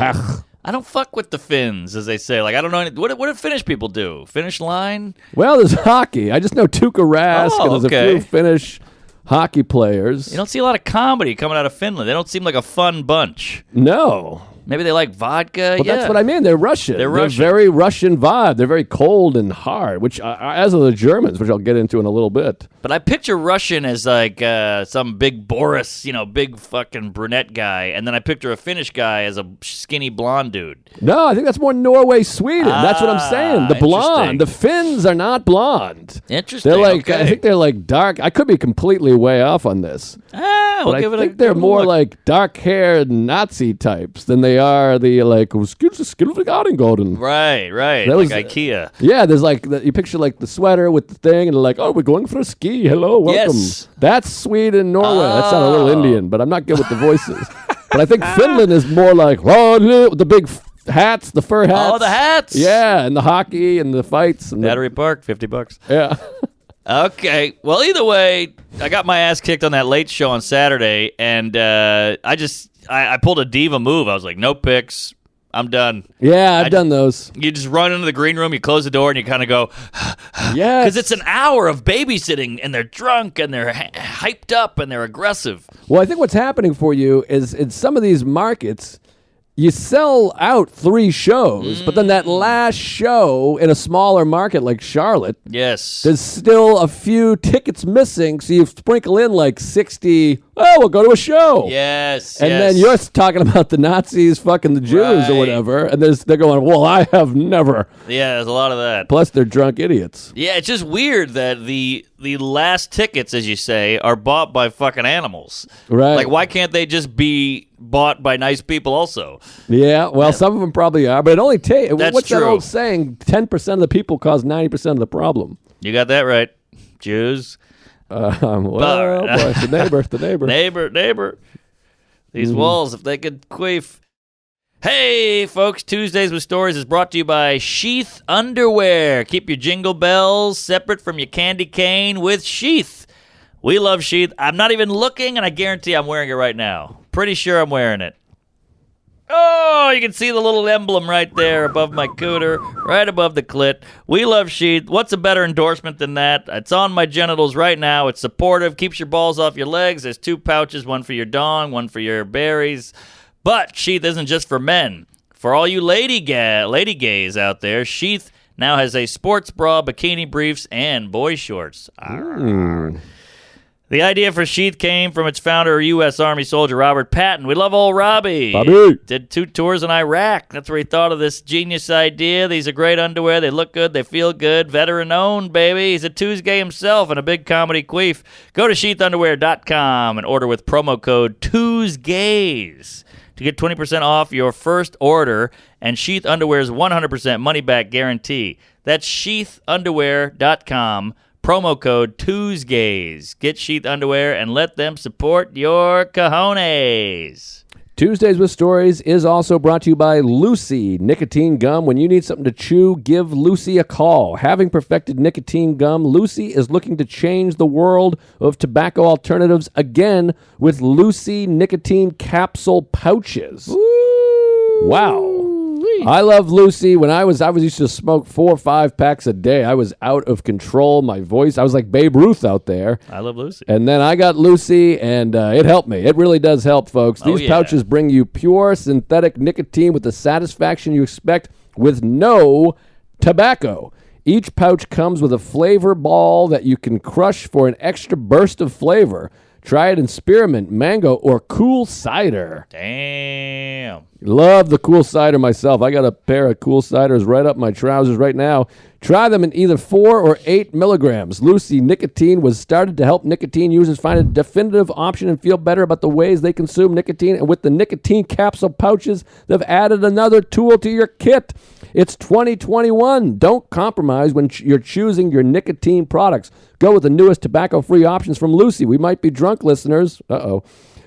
I don't fuck with the Finns, as they say. Like, I don't know what do Finnish people do? Finnish line? Well, there's hockey. I just know Tuukka Rask, Oh, and there's okay. a few Finnish hockey players. You don't see a lot of comedy coming out of Finland. They don't seem like a fun bunch. No. Maybe they like vodka. Well, yeah. that's what I mean. They're Russian. They're Russian. Very Russian vibe. They're very cold and hard, which, as are the Germans, which I'll get into in a little bit. But I picture Russian as like some big Boris, big fucking brunette guy. And then I picture a Finnish guy as a skinny blonde dude. No, I think that's more Norway, Sweden. That's what I'm saying. The blonde. interesting. The Finns are not blonde. Interesting. They're like, okay. I think they're like dark. I could be completely way off on this. We'll But give I it think a they're give it a more look. like dark-haired Nazi types than they are the like Golden. Right. That Like was- IKEA. Yeah, there's like you picture like the sweater with the thing, and they're like, "Oh, we're going for a ski. Hello, welcome." Yes. That's Sweden, Norway. That sounded a little Indian, but I'm not good with the voices. But I think Finland is more like with the big hats, the fur hats. Oh, the hats. Yeah, and the hockey and the fights and Battery Park, $50. yeah. Okay. Well, either way, I got my ass kicked on that late show on Saturday, and I pulled a diva move. I was like, no picks. I'm done. Yeah, I've done those. You just run into the green room, you close the door, and you kind of go, Yeah, because it's an hour of babysitting, and they're drunk, and they're hyped up, and they're aggressive. Well, I think what's happening for you is in some of these markets, you sell out 3 shows, but then that last show in a smaller market like Charlotte, Yes. there's still a few tickets missing, so you sprinkle in like 60, we'll go to a show. Yes. And yes. then you're talking about the Nazis fucking the Jews Right. or whatever, and they're going, well, I have never. Yeah, there's a lot of that. Plus, they're drunk idiots. Yeah, it's just weird that the last tickets, as you say, are bought by fucking animals. Right. Like, why can't they just be bought by nice people also? Yeah, well, some of them probably are, but it only takes. That's What's that true. old saying? 10% of the people cause 90% of the problem. You got that right. Jews. Well, boy, the neighbor. Neighbor. These walls, if they could queef. Hey, folks, Tuesdays with Stories is brought to you by Sheath Underwear. Keep your jingle bells separate from your candy cane with Sheath. We love Sheath. I'm not even looking, and I guarantee I'm wearing it right now. Pretty sure I'm wearing it. Oh, you can see the little emblem right there above my cooter, right above the clit. We love Sheath. What's a better endorsement than that? It's on my genitals right now. It's supportive, keeps your balls off your legs. There's 2 pouches, one for your dong, one for your berries. But Sheath isn't just for men. For all you lady gays out there, Sheath now has a sports bra, bikini briefs, and boy shorts. The idea for Sheath came from its founder, U.S. Army soldier Robert Patton. We love old Robbie. Bobby. Did 2 tours in Iraq. That's where he thought of this genius idea. These are great underwear. They look good. They feel good. Veteran-owned, baby. He's a Tuesgay himself and a big comedy queef. Go to sheathunderwear.com and order with promo code Tuesgays to get 20% off your first order and Sheath Underwear's 100% money-back guarantee. That's sheathunderwear.com. Promo code Tuesgays. Get Sheath Underwear and let them support your cojones. Tuesdays with Stories is also brought to you by Lucy Nicotine Gum. When you need something to chew, give Lucy a call. Having perfected nicotine gum, Lucy is looking to change the world of tobacco alternatives again with Lucy nicotine capsule pouches. Wow. I love Lucy. When I was used to smoke 4 or 5 packs a day. I was out of control. My voice, I was like Babe Ruth out there. I love Lucy. And then I got Lucy, and it helped me. It really does help, folks. These pouches bring you pure synthetic nicotine with the satisfaction you expect with no tobacco. Each pouch comes with a flavor ball that you can crush for an extra burst of flavor. Try it in spearmint, mango, or cool cider. Damn. Love the cool cider myself. I got a pair of cool ciders right up my trousers right now. Try them in either 4 or 8 milligrams. Lucy Nicotine was started to help nicotine users find a definitive option and feel better about the ways they consume nicotine. And with the nicotine capsule pouches, they've added another tool to your kit. It's 2021. Don't compromise when you're choosing your nicotine products. Go with the newest tobacco-free options from Lucy. We might be drunk, listeners. Uh-oh.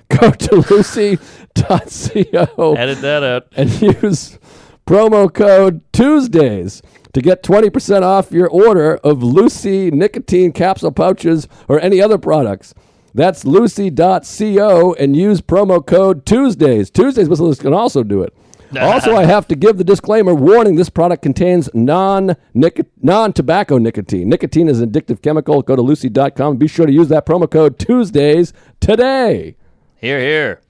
Go to lucy.co. Edit that out. And use promo code Tuesdays to get 20% off your order of Lucy nicotine capsule pouches or any other products. That's lucy.co and use promo code Tuesdays. Tuesdays listeners can also do it. Also, I have to give the disclaimer, warning, this product contains non-tobacco nicotine. Nicotine is an addictive chemical. Go to lucy.com and be sure to use that promo code Tuesdays today. Hear, hear.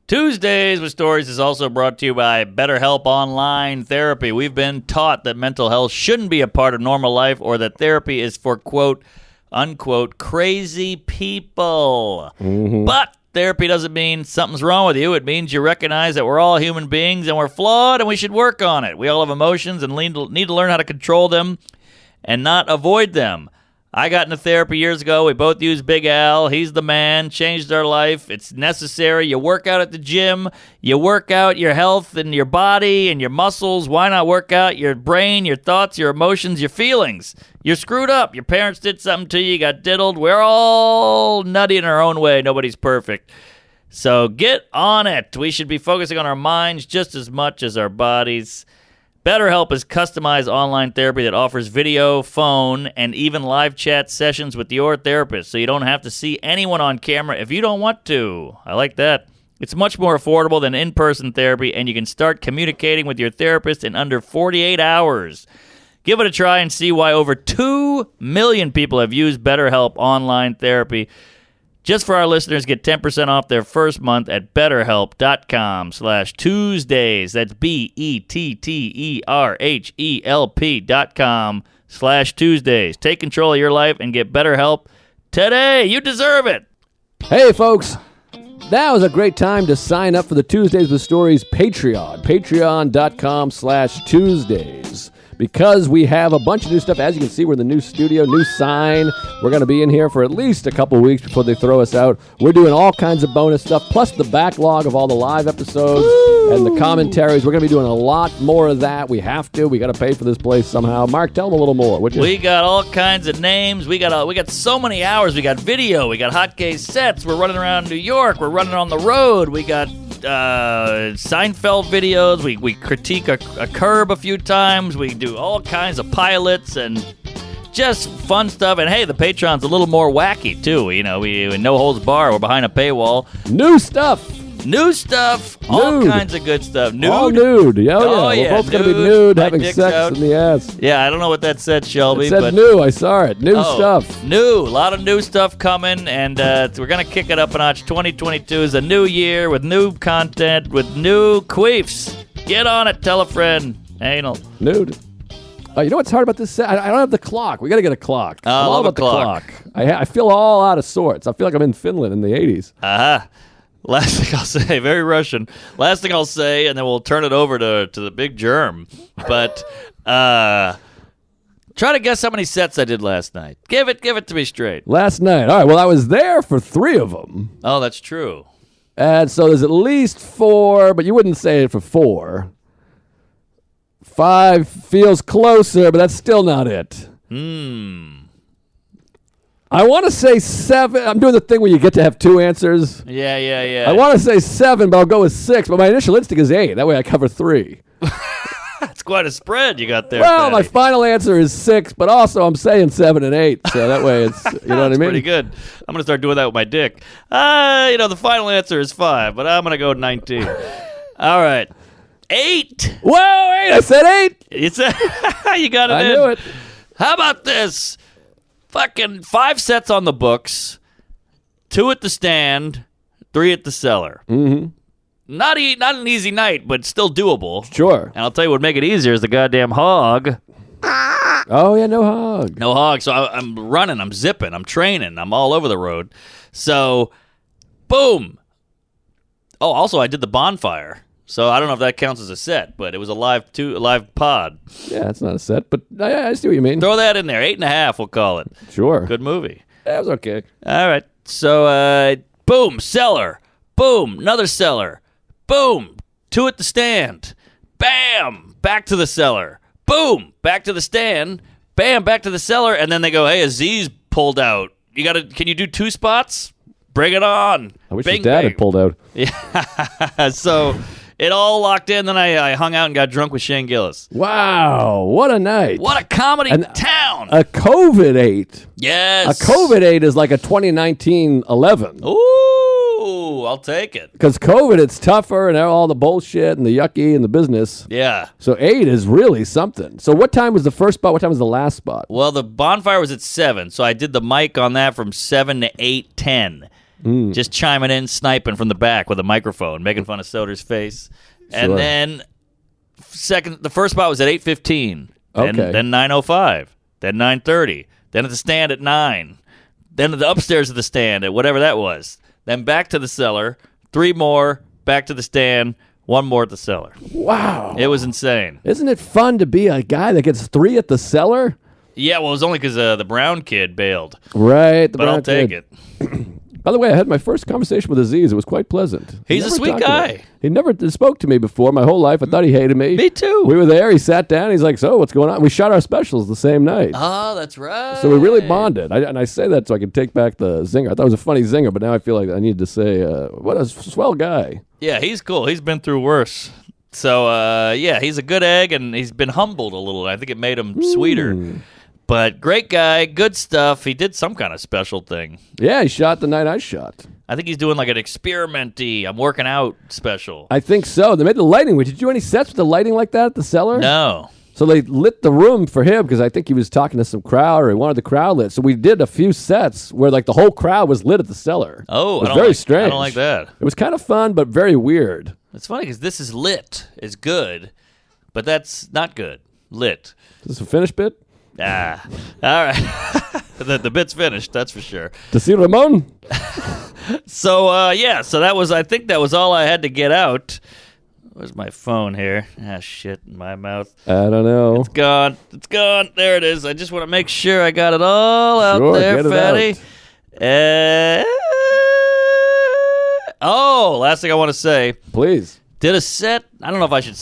Tuesdays with Stories is also brought to you by BetterHelp Online Therapy. We've been taught that mental health shouldn't be a part of normal life or that therapy is for, quote, unquote, crazy people. But therapy doesn't mean something's wrong with you. It means you recognize that we're all human beings and we're flawed and we should work on it. We all have emotions and need to learn how to control them and not avoid them. I got into therapy years ago. We both used Big Al. He's the man. Changed our life. It's necessary. You work out at the gym. You work out your health and your body and your muscles. Why not work out your brain, your thoughts, your emotions, your feelings? You're screwed up. Your parents did something to you. You got diddled. We're all nutty in our own way. Nobody's perfect. So get on it. We should be focusing on our minds just as much as our bodies. BetterHelp is customized online therapy that offers video, phone, and even live chat sessions with your therapist, so you don't have to see anyone on camera if you don't want to. I like that. It's much more affordable than in-person therapy, and you can start communicating with your therapist in under 48 hours. Give it a try and see why over 2 million people have used BetterHelp online therapy. Just for our listeners, get 10% off their first month at BetterHelp.com/Tuesdays. That's BetterHelp.com/Tuesdays. Take control of your life and get BetterHelp today. You deserve it. Hey, folks. Now is a great time to sign up for the Tuesdays with Stories Patreon. Patreon.com/Tuesdays. Because we have a bunch of new stuff. As you can see, we're in the new studio, new sign. We're going to be in here for at least a couple weeks before they throw us out. We're doing all kinds of bonus stuff, plus the backlog of all the live episodes and the commentaries. We're going to be doing a lot more of that. We have to. We got to pay for this place somehow. Mark, tell them a little more, would you? We got all kinds of names. We got so many hours. We got video. We got hotcase sets. We're running around New York. We're running on the road. We got Seinfeld videos. We critique a curb a few times. We do all kinds of pilots and just fun stuff. And hey, the Patreon's a little more wacky too. You know, we no holds bar. We're behind a paywall. New stuff. New stuff, all Nude. kinds of good stuff. Nude, All nude. Yeah, Oh, yeah. yeah, We're both going to be nude. nude, My having dick's sex out. in the ass. Yeah, I don't know what that said, Shelby. It said but new. I saw it. New Oh, stuff. New. A lot of new stuff coming, and we're going to kick it up a notch. 2022 is a new year with new content, with new queefs. Get on it. Tell a friend. Anal. Nude. You know what's hard about this set? I don't have the clock. We got to get a clock. Oh, I'm I all love a about the clock. I feel all out of sorts. I feel like I'm in Finland in the 80s. Uh-huh. Last thing I'll say, very Russian. Last thing I'll say, and then we'll turn it over to the big germ. But try to guess how many sets I did last night. Give it to me straight. Last night. All right. Well, I was there for 3 of them. Oh, that's true. And so there's at least 4, but you wouldn't say it for 4. 5 feels closer, but that's still not it. I want to say 7. I'm doing the thing where you get to have 2 answers. Yeah. I want to say 7, but I'll go with 6. But my initial instinct is 8. That way I cover 3. That's quite a spread you got there. Well, my Patty. final answer is 6, but also I'm saying 7 and 8. So that way it's, you know what I That's mean? pretty good. I'm going to start doing that with my dick. The final answer is 5, but I'm going to go 19. All right. 8. Whoa, 8. I said 8. It's you got it I in. knew it. How about this? Fucking 5 sets on the books, 2 at the stand, 3 at the cellar. Mm-hmm. Not an easy night, but still doable. Sure. And I'll tell you what would make it easier is the goddamn hog. Oh, yeah, no hog. No hog. So I'm running, I'm zipping, I'm training, I'm all over the road. So, boom. Oh, also I did the bonfire. So I don't know if that counts as a set, but it was a live pod. Yeah, that's not a set, but I see what you mean. Throw that in there. 8.5, we'll call it. Sure. Good movie. That was okay. All right. So, boom, cellar. Boom, another cellar. Boom, 2 at the stand. Bam, back to the cellar. Boom, back to the stand. Bam, back to the cellar. And then they go, hey, Aziz pulled out. Can you do 2 spots? Bring it on. I wish Bing, his dad bang. had pulled out. Yeah. So it all locked in. Then I hung out and got drunk with Shane Gillis. Wow, what a night. What a comedy And town. A COVID 8. Yes. A COVID 8 is like a 2019 11. Ooh, I'll take it. Because COVID, it's tougher and all the bullshit and the yucky and the business. Yeah. So 8 is really something. So what time was the first spot? What time was the last spot? Well, the bonfire was at 7, so I did the mic on that from 7 to 8:10. Just chiming in, sniping from the back with a microphone, making fun of Soder's face. And Sure. then the first spot was at 8:15. Okay. Then 9:05. Then 9:30. Then at the stand at 9. Then at the upstairs of the stand at whatever that was. Then back to the cellar. 3 more. Back to the stand. 1 more at the cellar. Wow. It was insane. Isn't it fun to be a guy that gets 3 at the cellar? Yeah, well, it was only because the brown kid bailed. Right. But I'll take it. By the way, I had my first conversation with Aziz. It was quite pleasant. He's a Never sweet talked to guy. me. He never spoke to me before my whole life. I thought he hated me. Me too. We were there. He sat down. He's like, so what's going on? We shot our specials the same night. Oh, that's right. So we really bonded. And I say that so I can take back the zinger. I thought it was a funny zinger, but now I feel like I need to say, what a swell guy. Yeah, he's cool. He's been through worse. So, yeah, he's a good egg, and he's been humbled a little. I think it made him sweeter. But great guy, good stuff. He did some kind of special thing. Yeah, he shot the night I shot. I think he's doing like an experiment-y, I'm working out special. I think so. They made the lighting. Did you do any sets with the lighting like that at the cellar? No. So they lit the room for him because I think he was talking to some crowd or he wanted the crowd lit. So we did a few sets where like the whole crowd was lit at the cellar. Oh, it was I don't very like, strange. I don't like that. It was kind of fun, but very weird. It's funny because this is lit, is good, but that's not good. Lit. Is this a finished bit? Ah, all right. the bit's finished, that's for sure. To see Ramon? So, yeah, so I think that was all I had to get out. Where's my phone here? Ah, shit in my mouth. I don't know. It's gone. It's gone. There it is. I just want to make sure I got it all out Sure, there, get it fatty. Last thing I want to say. Please. Did a set. I don't know if I should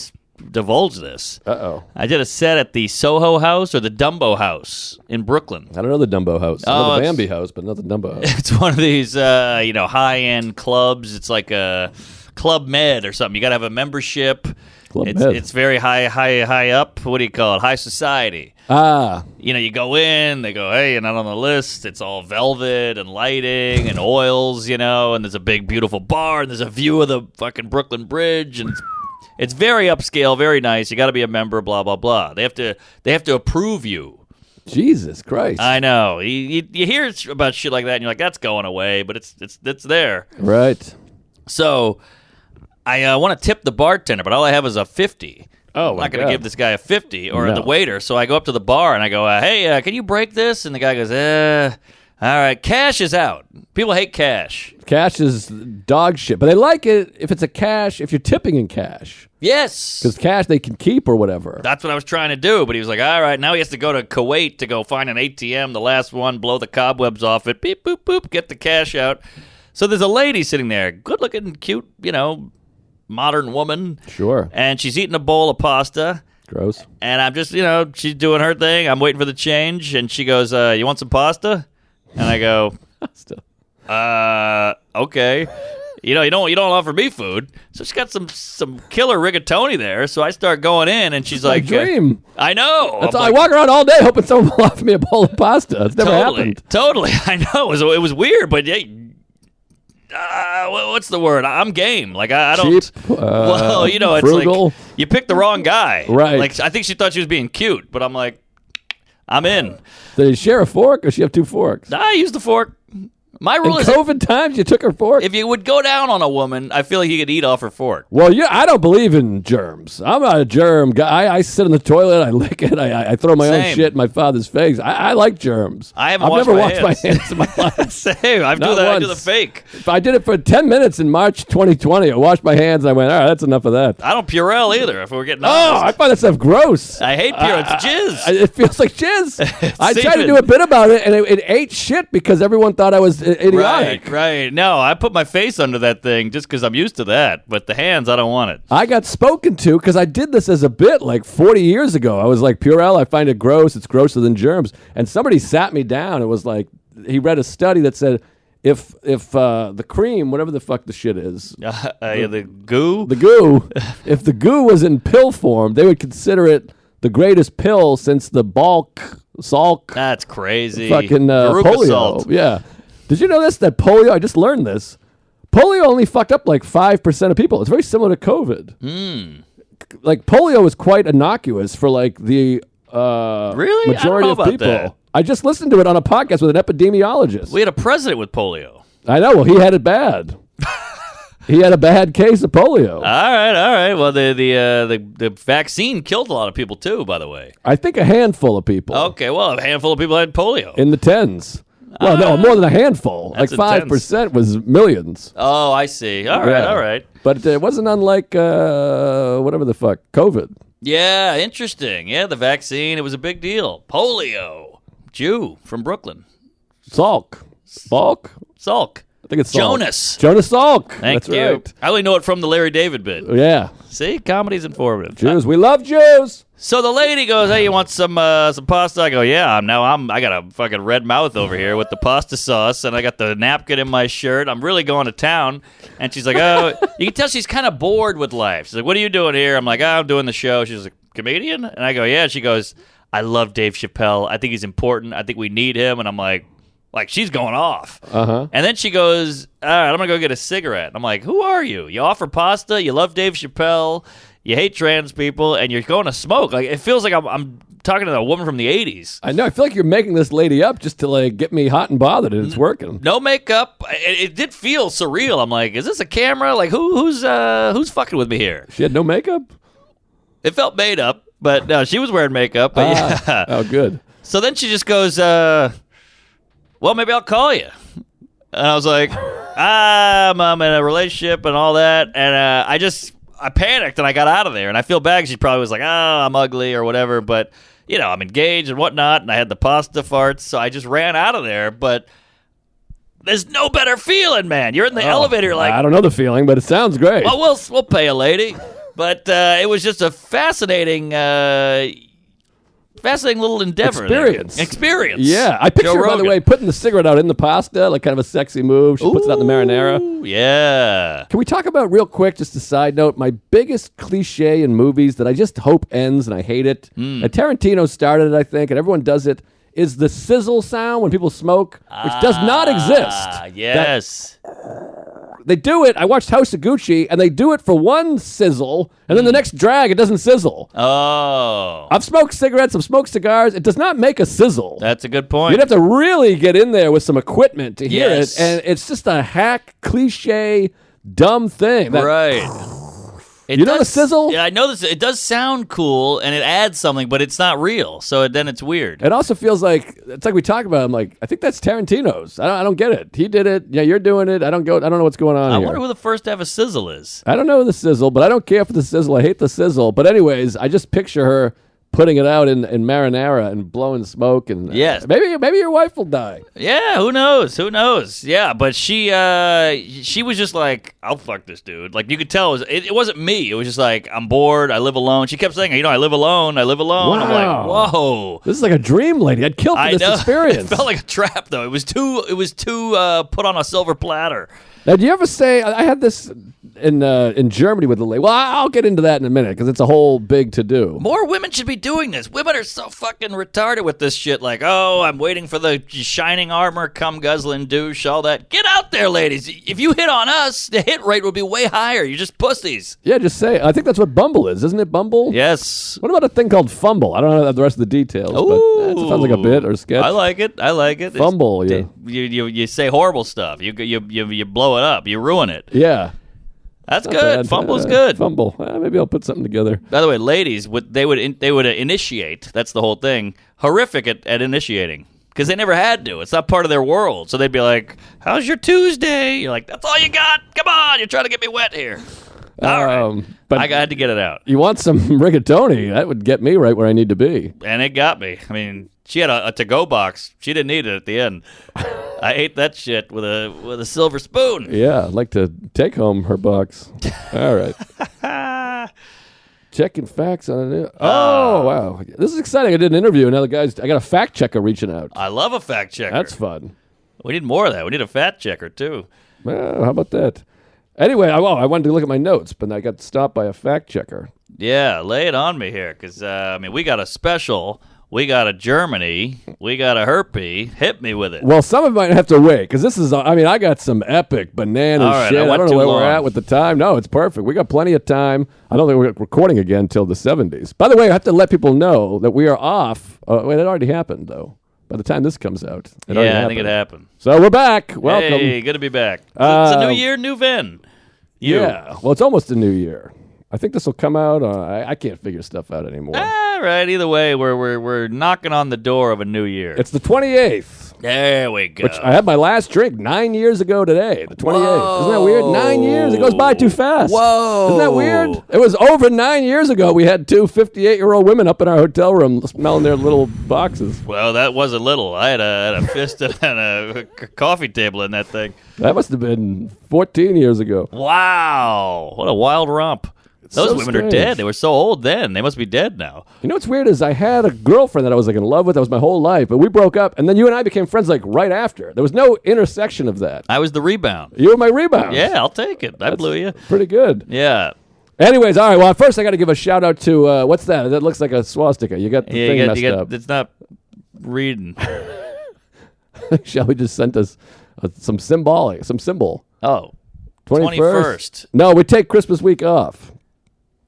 divulge this. Uh-oh. I did a set at the Soho House or the Dumbo House in Brooklyn. I don't know the Dumbo House. I Oh, know the it's- Bambi House, but not the Dumbo House. It's one of these, high-end clubs. It's like a Club Med or something. You got to have a membership. Club Med. It's very high up. What do you call it? High society. You go in, they go, hey, you're not on the list. It's all velvet and lighting and oils, and there's a big, beautiful bar, and there's a view of the fucking Brooklyn Bridge, and it's very upscale, very nice. You got to be a member, blah, blah, blah. They have to approve you. Jesus Christ. I know. You hear about shit like that, and you're like, that's going away, but it's there. Right. So I want to tip the bartender, but all I have is a 50. Oh, I'm not going to give this guy a 50 or the waiter. So I go up to the bar and I go, hey, can you break this? And the guy goes, all right, cash is out. People hate cash. Cash is dog shit, but they like it if it's a cash, if you're tipping in cash. Yes. Because cash they can keep or whatever. That's what I was trying to do, but he was like, all right, now he has to go to Kuwait to go find an ATM, the last one, blow the cobwebs off it, beep, boop, boop, get the cash out. So there's a lady sitting there, good-looking, cute, modern woman. Sure. And she's eating a bowl of pasta. Gross. And I'm just, she's doing her thing. I'm waiting for the change. And she goes, you want some pasta? And I go, okay. You don't offer me food. So she's got some killer rigatoni there. So I start going in, and she's like, dream. I know. I walk around all day hoping someone will offer me a bowl of pasta. It's never happened. Totally. I know. It was weird, but yeah. What's the word? I'm game. Like I don't. Cheap, it's frugal. like you picked the wrong guy. Right. Like I think she thought she was being cute, but I'm like, I'm in. Did you share a fork, or she have two forks? I used the fork. My rule In is COVID times, you took her fork. if you would go down on a woman, I feel like you could eat off her fork. Well, I don't believe in germs. I'm not a germ guy. I sit in the toilet, I lick it, I throw my own Same. shit in my father's face. I like germs. I've never washed washed my hands in my life. Same. I do Not that. I do the once. fake. I did it for 10 minutes in March 2020. I washed my hands and I went, all right, that's enough of that. I don't Purell either. If we're getting Oh, honest. I find that stuff gross. I hate Purell. It's jizz. It feels like jizz. I tried to semen. do a bit about it, and it ate shit because everyone thought I was idiotic. Right. No, I put my face under that thing just because I'm used to that. But the hands, I don't want it. I got spoken to because I did this as a bit like 40 years ago. I was like, Purell, I find it gross. It's grosser than germs. And somebody sat me down. It was like, he read a study that said, if the cream, whatever the fuck the shit is, The goo? the goo, if the goo was in pill form, they would consider it the greatest pill since the Salk That's crazy. fucking Veruca polio. salt. Yeah. Did you know this? That polio, I just learned this. Polio only fucked up like 5% of people. It's very similar to COVID. Like polio was quite innocuous for like the Really? I don't majority know of about people. that. I just listened to it on a podcast with an epidemiologist. We had a president with polio. I know. Well, he had it bad. He had a bad case of polio. All right. Well, the vaccine killed a lot of people too, by the way. I think a handful of people. Okay, well, a handful of people had polio. In the tens. Well, no, more than a handful. Like That's 5% was millions. Oh, I see. All right. But it wasn't unlike whatever the fuck, COVID. Yeah, interesting. Yeah, the vaccine, it was a big deal. Polio. Jew from Brooklyn. Salk. Salk. I think it's Salk. Jonas Salk. Thank That's you. right. I only know it from the Larry David bit. Yeah. See, comedy's informative. Jews. We love Jews. So the lady goes, "Hey, you want some pasta?" I go, "Yeah." I got a fucking red mouth over here with the pasta sauce, and I got the napkin in my shirt. I'm really going to town. And she's like, "Oh," you can tell she's kind of bored with life. She's like, "What are you doing here?" I'm like, "Oh, I'm doing the show." She's like, "Comedian?" And I go, "Yeah." She goes, "I love Dave Chappelle. I think he's important. I think we need him." And I'm like she's going off. Uh-huh. And then she goes, "All right, I'm gonna go get a cigarette." I'm like, "Who are you? You offer pasta? You love Dave Chappelle? You hate trans people, and you're going to smoke." Like, it feels like I'm talking to a woman from the 80s. I know. I feel like you're making this lady up just to like get me hot and bothered, and it's working. No makeup. It did feel surreal. I'm like, is this a camera? Like, who's fucking with me here? She had no makeup? It felt made up, but no, she was wearing makeup. But yeah. Oh, good. So then she just goes, "Well, maybe I'll call you." And I was like, I'm in a relationship and all that, and I panicked and I got out of there, and I feel bad 'cause she probably was like, "Oh, I'm ugly" or whatever, but I'm engaged and whatnot, and I had the pasta farts, so I just ran out of there. But there's no better feeling, man. You're in the elevator, like, I don't know the feeling, but it sounds great. well, we'll pay a lady. But it was just a fascinating. fascinating little endeavor. Experience. Yeah. I picture Joe her, by the Rogan. way, putting the cigarette out in the pasta, like kind of a sexy move. She puts it out in the marinara. Ooh, yeah. Can we talk about, real quick, just a side note, my biggest cliche in movies that I just hope ends and I hate it, and Tarantino started it, I think, and everyone does it, is the sizzle sound when people smoke, which does not exist. Yes. They do it. I watched House of Gucci, and they do it for one sizzle, and then the next drag, it doesn't sizzle. Oh. I've smoked cigarettes, I've smoked cigars. It does not make a sizzle. That's a good point. You'd have to really get in there with some equipment to hear Yes. it, and it's just a hack, cliche, dumb thing. Right. It You know the sizzle? Yeah, I know this. It does sound cool, and it adds something, but it's not real. So then it's weird. It also feels like it's like we talk about. I'm like, I think that's Tarantino's. I don't get it. He did it. Yeah, you're doing it. I don't know what's going on I here. wonder who the first to have a sizzle is. I don't know the sizzle, but I don't care for the sizzle. I hate the sizzle. But anyways, I just picture her putting it out in marinara and blowing smoke, and Yes. maybe your wife will die. Yeah, who knows? Who knows? Yeah, but she was just like, I'll fuck this dude. Like, you could tell it wasn't me. It was just like, I'm bored. I live alone. She kept saying, I live alone. I live alone. I'm like, Wow. whoa. This is like a dream lady. I'd kill for I this know. experience. It felt like a trap, though. It was too put on a silver platter. Now, do you ever say I had this in Germany with the lady? Well, I'll get into that in a minute because it's a whole big to do. More women should be doing this. Women are so fucking retarded with this shit. Like, oh, I'm waiting for the shining armor, come guzzling douche, all that. Get out there, ladies. If you hit on us, the hit rate will be way higher. You're just pussies. Yeah, just say. I think that's what Bumble is, isn't it? Bumble. Yes. What about a thing called Fumble? I don't know the rest of the details, but it sounds like a bit or a sketch. I like it. Fumble, It's- You say horrible stuff. You blow it up. You ruin it. Yeah. That's Not good. bad. Fumble's good. Fumble. Maybe I'll put something together. By the way, ladies, they would initiate. That's the whole thing. Horrific at initiating because they never had to. It's not part of their world. So they'd be like, "How's your Tuesday?" You're like, "That's all you got? Come on, you're trying to get me wet here." All right, but I had to get it out, you want some rigatoni? That would get me right where I need to be. and it got me. I mean, she had a to-go box. She didn't need it at the end. I ate that shit with a silver spoon. Yeah, I'd like to take home her box. All right. Checking facts on it. Oh, wow. This is exciting. I did an interview, and now I got a fact checker reaching out. I love a fact checker. That's fun. We need more of that. We need a fact checker too. Well, how about that? Anyway, I wanted to look at my notes, but I got stopped by a fact checker. Yeah, lay it on me here, because, we got a special, we got a Germany, we got a herpy. Hit me with it. Well, some of it might have to wait, because this is, I got some epic banana All right, shit. I I went don't know too where long. we're at with the time. No, it's perfect. We got plenty of time. I don't think we're recording again until the 70s. By the way, I have to let people know that we are off. Wait, it already happened, though. By the time this comes out. It already Yeah, I think it happened. So we're back. Welcome. Hey, good to be back. It's a new year, new Vin. You. Yeah. Well, it's almost a new year. I think this will come out. I can't figure stuff out anymore. All right, either way, we're knocking on the door of a new year. It's the 28th. There we go. Which I had my last drink 9 years ago today, the 28th. Isn't that weird? 9 years. It goes by too fast. Whoa. Isn't that weird? It was over 9 years ago. We had two 58-year-old women up in our hotel room smelling their little boxes. Well, that wasn't little. I had a fist and a coffee table in that thing. That must have been 14 years ago. Wow. What a wild romp. Those so women are strange. dead. They were so old then. They must be dead now. You know what's weird is I had a girlfriend that I was like in love with. That was my whole life. But we broke up, and then you and I became friends like right after. There was no intersection of that. I was the rebound. You were my rebound. Yeah, I'll take it. I blew you. Pretty good. Yeah. Anyways, all right. Well, first I got to give a shout out to what's that? That looks like a swastika. You got the thing messed up. It's not reading. Shelby just sent us some symbol. Oh. 21st. No, we take Christmas week off.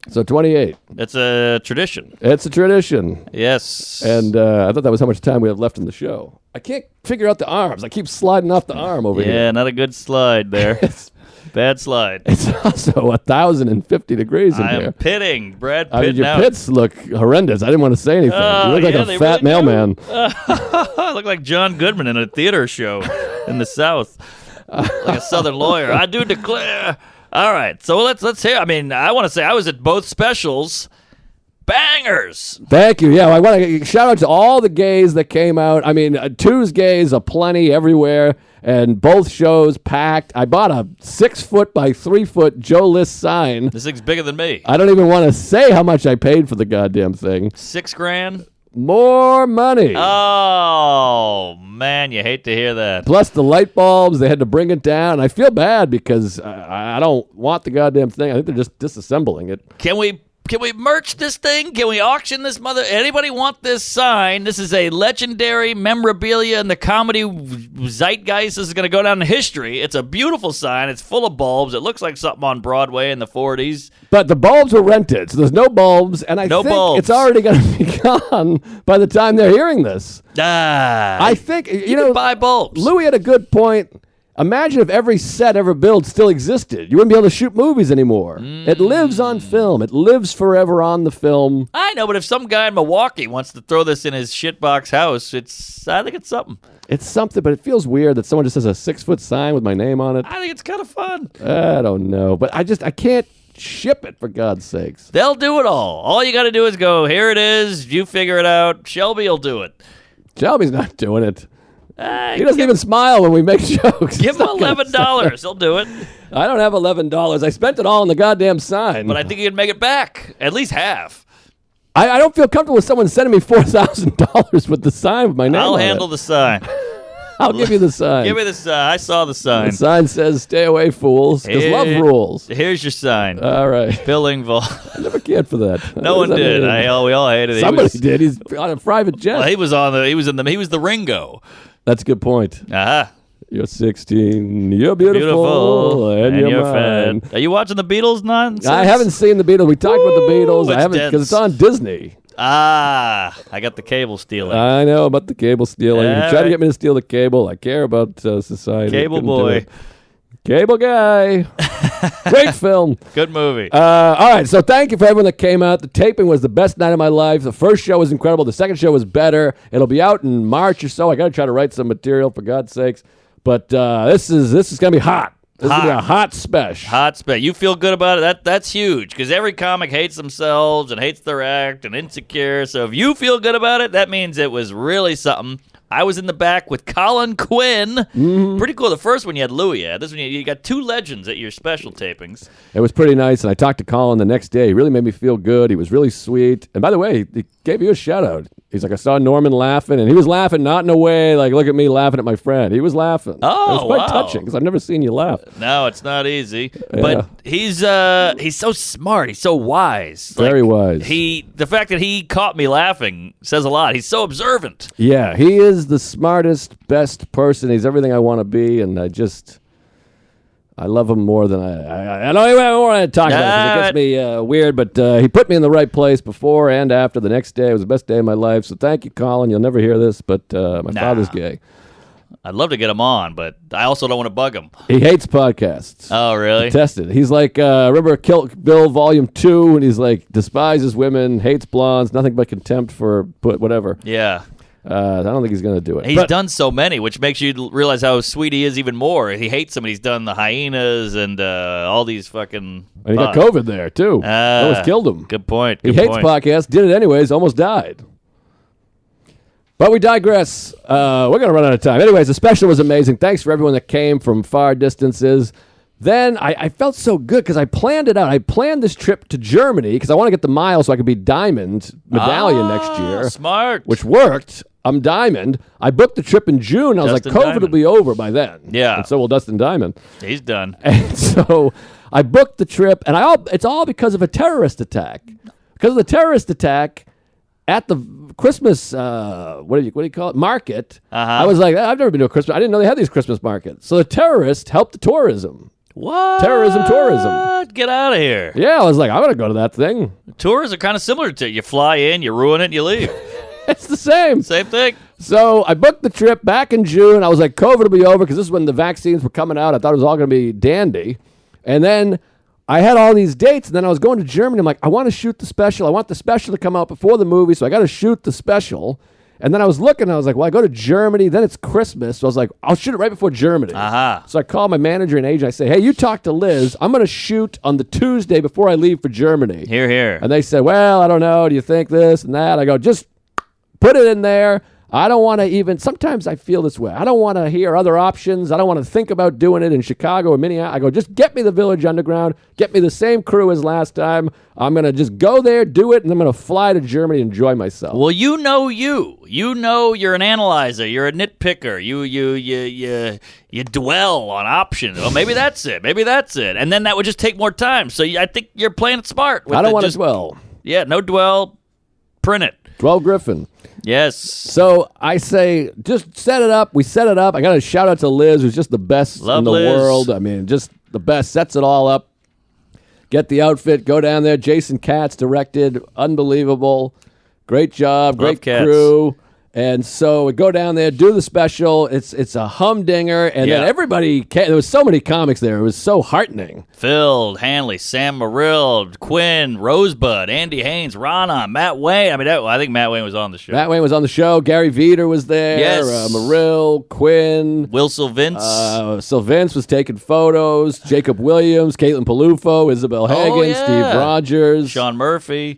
So 28. It's a tradition. It's a tradition. Yes. And I thought that was how much time we have left in the show. I can't figure out the arms. I keep sliding off the arm over here. Yeah, not a good slide there. Bad slide. It's also 1,050 degrees in I here. am pitting. Brad I mean, pitting your out. pits look horrendous. I didn't want to say anything. You look like yeah, a they fat really do. mailman. I look like John Goodman in a theater show in the South. Like a Southern lawyer. I do declare. All right, so let's hear. I mean, I want to say I was at both specials. Bangers. Thank you. Yeah, I want to shout out to all the gays that came out. I mean, Tuesgays aplenty everywhere, and both shows packed. I bought a 6-foot by 3-foot Joe List sign. This thing's bigger than me. I don't even want to say how much I paid for the goddamn thing. $6,000. more money. Oh, man, you hate to hear that. Plus the light bulbs, they had to bring it down. I feel bad because I don't want the goddamn thing. I think they're just disassembling it. Can we merch this thing? Can we auction this mother? Anybody want this sign? This is a legendary memorabilia in the comedy zeitgeist. This is going to go down in history. It's a beautiful sign. It's full of bulbs. It looks like something on Broadway in the 40s. But the bulbs were rented, so there's no bulbs, and I think it's already going to be gone by the time they're hearing this. I think, you know, buy bulbs. Louis had a good point. Imagine if every set ever built still existed. You wouldn't be able to shoot movies anymore. It lives on film. It lives forever on the film. I know, but if some guy in Milwaukee wants to throw this in his shitbox house, I think it's something. It's something, but it feels weird that someone just has a 6-foot sign with my name on it. I think it's kind of fun. I don't know, but I can't ship it, for God's sakes. They'll do it all. All you got to do is go, here it is, you figure it out. Shelby will do it. Shelby's not doing it. He doesn't even smile when we make jokes. Give him $11. He'll do it. I don't have $11. I spent it all on the goddamn sign. But I think you can make it back. At least half. I don't feel comfortable with someone sending me $4,000 with the sign with my name on it. I'll handle the sign. I'll give you the sign. Give me the sign. I saw the sign. The sign says, stay away, fools, because love rules. Here's your sign. All right. Bill Engvall. I never cared for that. No one did. We all hated it. Somebody did. He's on a private jet. Well, he was the Ringo. That's a good point. Uh-huh. You're 16. You're beautiful. And you're fine. Are you watching the Beatles nonsense? I haven't seen the Beatles. We talked about the Beatles. I haven't because it's on Disney. I got the cable stealing. I know about the cable stealing. You try to get me to steal the cable. I care about society. Cable boy. Cable guy. Great film. Good movie. All right, so thank you for everyone that came out. The taping was the best night of my life. The first show was incredible. The second show was better. It'll be out in March or so. I got to try to write some material, for God's sakes. But this is going to be hot. This is going to be a hot special. Hot special. You feel good about it? That's huge, because every comic hates themselves and hates their act and insecure. So if you feel good about it, that means it was really something. I was in the back with Colin Quinn. Mm-hmm. Pretty cool. The first one you had Louis at. This one you got two legends at your special tapings. It was pretty nice, and I talked to Colin the next day. He really made me feel good. He was really sweet. And by the way, he gave you a shout-out. He's like, I saw Norman laughing, and he was laughing not in a way like, look at me laughing at my friend. He was laughing. Oh, it was quite touching, because I've never seen you laugh. No, it's not easy. Yeah. But he's so smart. He's so wise. Very wise. The fact that he caught me laughing says a lot. He's so observant. Yeah, he is the smartest, best person. He's everything I want to be, and I love him more than I don't even want to talk about it because it gets me weird, but he put me in the right place before and after the next day. It was the best day of my life, so thank you, Colin. You'll never hear this, but my father's gay. I'd love to get him on, but I also don't want to bug him. He hates podcasts. Oh, really? Tested. He's like, remember Kill Bill Volume 2, and he's like, despises women, hates blondes, nothing but contempt for whatever. Yeah. I don't think he's going to do it. He's done so many, which makes you realize how sweet he is even more. He hates them, and he's done the hyenas and all these fucking... And he got COVID there, too. Almost killed him. Good point. He hates podcasts, did it anyways, almost died. But we digress. We're going to run out of time. Anyways, the special was amazing. Thanks for everyone that came from far distances. Then I felt so good because I planned it out. I planned this trip to Germany because I want to get the miles so I could be Diamond Medallion next year. Smart. Which worked. I'm Diamond. I booked the trip in June. I was like, COVID will be over by then. Yeah. And so will Dustin Diamond. He's done. And so I booked the trip, and it's all because of a terrorist attack. Because of the terrorist attack at the Christmas, what do you call it, market, I was like, I've never been to a Christmas. I didn't know they had these Christmas markets. So the terrorists helped the tourism. What? Terrorism, tourism. Get out of here. Yeah, I was like, I'm going to go to that thing. Tours are kind of similar to it. You fly in, you ruin it, and you leave. It's the same. Same thing. So I booked the trip back in June. I was like, COVID will be over because this is when the vaccines were coming out. I thought it was all going to be dandy. And then I had all these dates, and then I was going to Germany. I'm like, I want to shoot the special. I want the special to come out before the movie, so I got to shoot the special. And then I was looking, and I was like, well, I go to Germany, then it's Christmas. So I was like, I'll shoot it right before Germany. So I called my manager and agent. I say, hey, you talk to Liz. I'm going to shoot on the Tuesday before I leave for Germany. Here. And they said, well, I don't know. Do you think this and that? I go, just put it in there. I don't want to even, sometimes I feel this way. I don't want to hear other options. I don't want to think about doing it in Chicago or Minneapolis. I go, just get me the Village Underground. Get me the same crew as last time. I'm going to just go there, do it, and I'm going to fly to Germany and enjoy myself. Well, you know you. You know you're an analyzer. You're a nitpicker. You dwell on options. Well, maybe that's it. Maybe that's it. And then that would just take more time. So I think you're playing it smart. I don't want to dwell. Yeah, no dwell. Print it. Dwell Griffin. Yes. So I say, just set it up. We set it up. I got to shout out to Liz, who's just the best Love in the Liz. world. I mean, just the best. Sets it all up. Get the outfit. Go down there. Jason Katz directed. Unbelievable. Great job. Great Katz. crew. And so we go down there, do the special. It's a humdinger. And then everybody came. There was so many comics there. It was so heartening. Phil, Hanley, Sam Morrill, Quinn, Rosebud, Andy Haynes, Rana, Matt Wayne. I mean, I think Matt Wayne was on the show. Matt Wayne was on the show. Gary Veter was there. Yes. Morrill, Quinn. Will Sylvince. Sylvince was taking photos. Jacob Williams, Caitlin Palufo, Isabel Hagen, Steve Rogers. Sean Murphy.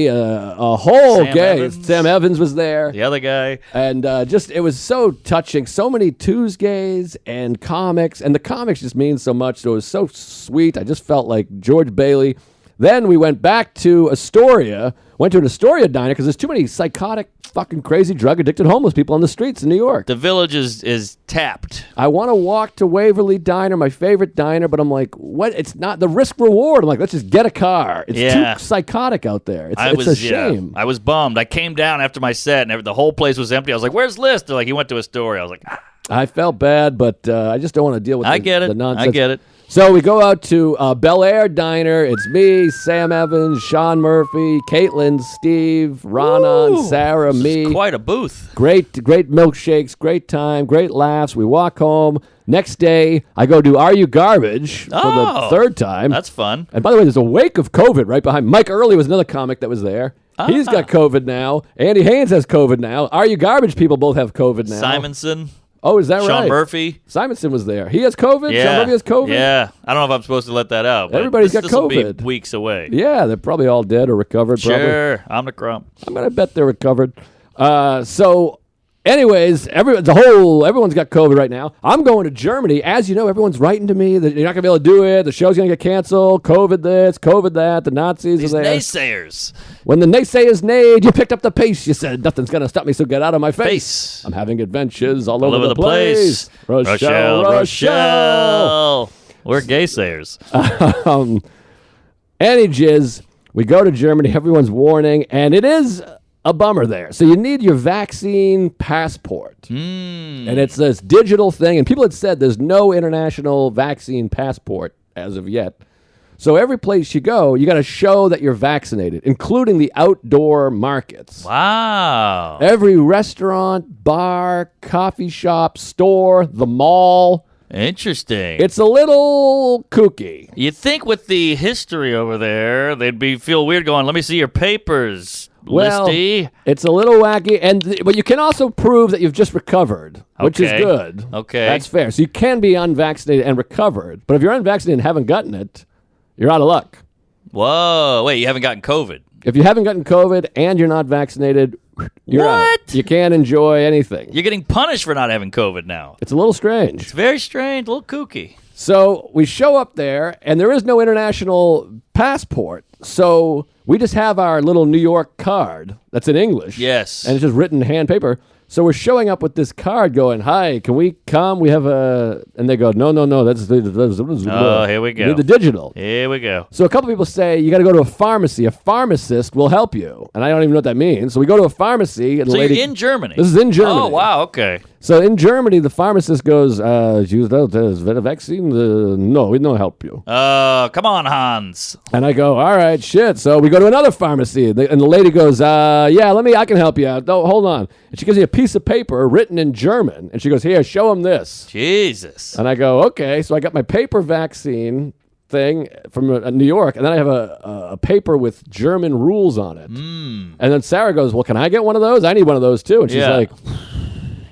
A whole Sam gang. Evans. Sam Evans was there. The other guy. And it was so touching. So many Tuesgays and comics. And the comics just mean so much. So it was so sweet. I just felt like George Bailey. Then we went back to Astoria. Went to an Astoria diner because there's too many psychotic, fucking crazy, drug-addicted homeless people on the streets in New York. The Village is tapped. I want to walk to Waverly Diner, my favorite diner, but I'm like, what? It's not the risk-reward. I'm like, let's just get a car. It's too psychotic out there. It's a shame. I was bummed. I came down after my set, and the whole place was empty. I was like, where's List? They're like, he went to Astoria. I was like, I felt bad, but I just don't want to deal with the nonsense. I get it. So we go out to Bel Air Diner. It's me, Sam Evans, Sean Murphy, Caitlin, Steve, Rana, Sarah, me. Quite a booth. Great milkshakes, great time, great laughs. We walk home. Next day, I go do Are You Garbage for the third time. That's fun. And by the way, there's a wake of COVID right behind. Mike Early was another comic that was there. He's got COVID now. Andy Haynes has COVID now. Are You Garbage people both have COVID now. Simonson. Oh, is that right? Sean Murphy. Simonson was there. He has COVID? Yeah. Sean Murphy has COVID? Yeah. I don't know if I'm supposed to let that out. But Everybody's got this will COVID. be weeks away. Yeah, they're probably all dead or recovered. Sure. I'm the crump. I'm going to bet they're recovered. So, anyways, everyone's got COVID right now. I'm going to Germany. As you know, everyone's writing to me that you're not going to be able to do it. The show's going to get canceled. COVID this, COVID that. The Nazis These are there. naysayers. When the naysayers neighed, you picked up the pace. You said, nothing's going to stop me, so get out of my face. I'm having adventures all over the place. Rochelle. We're gaysayers. Any jizz, we go to Germany. Everyone's warning, and it is a bummer there. So you need your vaccine passport. And it's this digital thing. And people had said there's no international vaccine passport as of yet. So every place you go, you got to show that you're vaccinated, including the outdoor markets. Wow. Every restaurant, bar, coffee shop, store, the mall. Interesting. It's a little kooky. You'd think with the history over there, they'd feel weird going, let me see your papers, Well, Listy. it's a little wacky, but you can also prove that you've just recovered, which is Okay. good. Okay. That's fair. So you can be unvaccinated and recovered, but if you're unvaccinated and haven't gotten it, you're out of luck. Whoa. Wait, you haven't gotten COVID? If you haven't gotten COVID and you're not vaccinated, you're out. What? You can't enjoy anything. You're getting punished for not having COVID now. It's a little strange. It's very strange, a little kooky. So we show up there, and there is no international passport. So we just have our little New York card that's in English. Yes. And it's just written hand paper. So we're showing up with this card going, hi, can we come? We have a... And they go, no, that's... Oh, here we go. You need the digital. Here we go. So a couple people say, you got to go to a pharmacy. A pharmacist will help you. And I don't even know what that means. So we go to a pharmacy. And So the lady, you're in Germany? This is in Germany. Oh, wow, okay. So in Germany, the pharmacist goes, use the vaccine? No, we don't help you. Come on, Hans. And I go, all right, shit. So we go to another pharmacy. And the lady goes, I can help you out. No, hold on. And she gives me a piece of paper written in German. And she goes, here, show him this. Jesus. And I go, okay. So I got my paper vaccine thing from New York. And then I have a paper with German rules on it. And then Sarah goes, well, can I get one of those? I need one of those too. And she's like...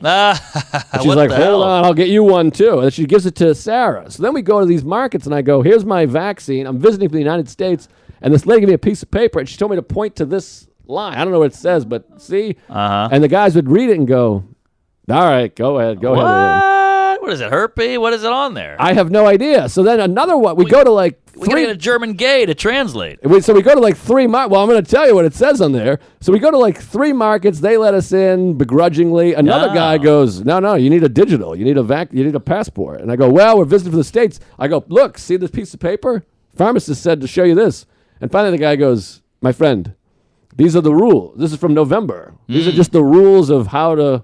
she's like, hold on, I'll get you one too. And she gives it to Sarah. So then we go to these markets and I go, here's my vaccine. I'm visiting from the United States. And this lady gave me a piece of paper and she told me to point to this line. I don't know what it says, but see? Uh-huh. And the guys would read it and go, all right, go ahead. What is it, herpy? What is it on there? I have no idea. So then another one, we go to like we gotta get a German gay to translate. So we go to like 3 markets. Well, I'm going to tell you what it says on there. So we go to like 3 markets. They let us in begrudgingly. Another guy goes, no, you need a digital. You need a passport. And I go, well, we're visiting from the States. I go, look, see this piece of paper? Pharmacist said to show you this. And finally the guy goes, my friend, these are the rules. This is from November. These are just the rules of the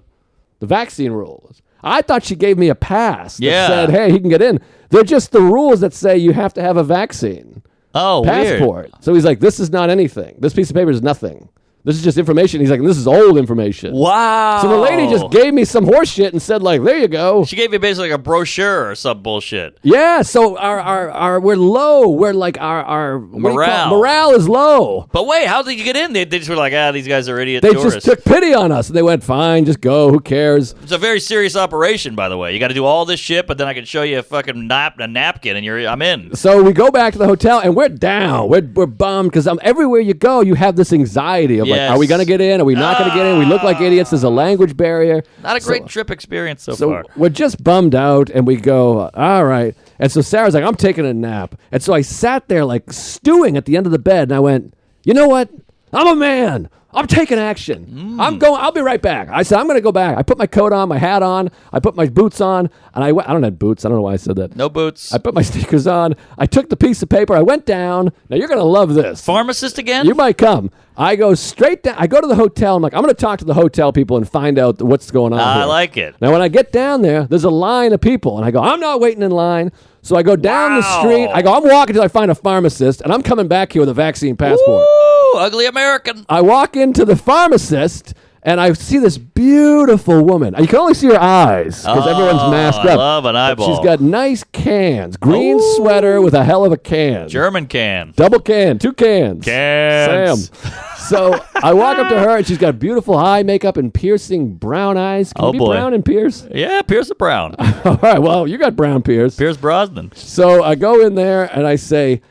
vaccine rules. I thought she gave me a pass that said, hey, he can get in. They're just the rules that say you have to have a vaccine. Oh, passport. Weird. So he's like, this is not anything. This piece of paper is nothing. This is just information. He's like, this is old information. Wow. So the lady just gave me some horse shit and said, like, there you go. She gave you basically like a brochure or some bullshit. Yeah, so our we're low. We're like our morale is low. But wait, how did you get in? They just were like, these guys are idiot They tourists. just took pity on us. And they went, fine, just go. Who cares? It's a very serious operation, by the way. You got to do all this shit, but then I can show you a fucking napkin, and I'm in. So we go back to the hotel, and we're down. We're bummed because everywhere you go, you have this anxiety of like, are we going to get in? Are we not going to get in? We look like idiots. There's a language barrier. Not a great trip experience so far. We're just bummed out, and we go, all right. And so Sarah's like, I'm taking a nap. And so I sat there like stewing at the end of the bed, and I went, you know what? I'm a man. I'm taking action. I'll be right back. I said, I'm going to go back. I put my coat on, my hat on. I put my boots on, and I don't have boots. I don't know why I said that. No boots. I put my sneakers on. I took the piece of paper. I went down. Now, you're going to love this. Pharmacist again? You might come. I go straight down. I go to the hotel. I'm like, I'm going to talk to the hotel people and find out what's going on here. I like it. Now, when I get down there, there's a line of people, and I go, I'm not waiting in line. So I go down the street. I go, I'm walking until I find a pharmacist, and I'm coming back here with a vaccine passport. Woo, ugly American. I walk into the pharmacist, and I see this beautiful woman. You can only see her eyes because everyone's masked up. I love an eyeball. But she's got nice cans. Green sweater with a hell of a can. German can. Double can. 2 cans. Cans. Sam. So I walk up to her, and she's got beautiful eye makeup and piercing brown eyes. Can you be brown and pierce? Yeah, Pierce the Brown. All right, well, you got brown pierce. Pierce Brosnan. So I go in there, and I say,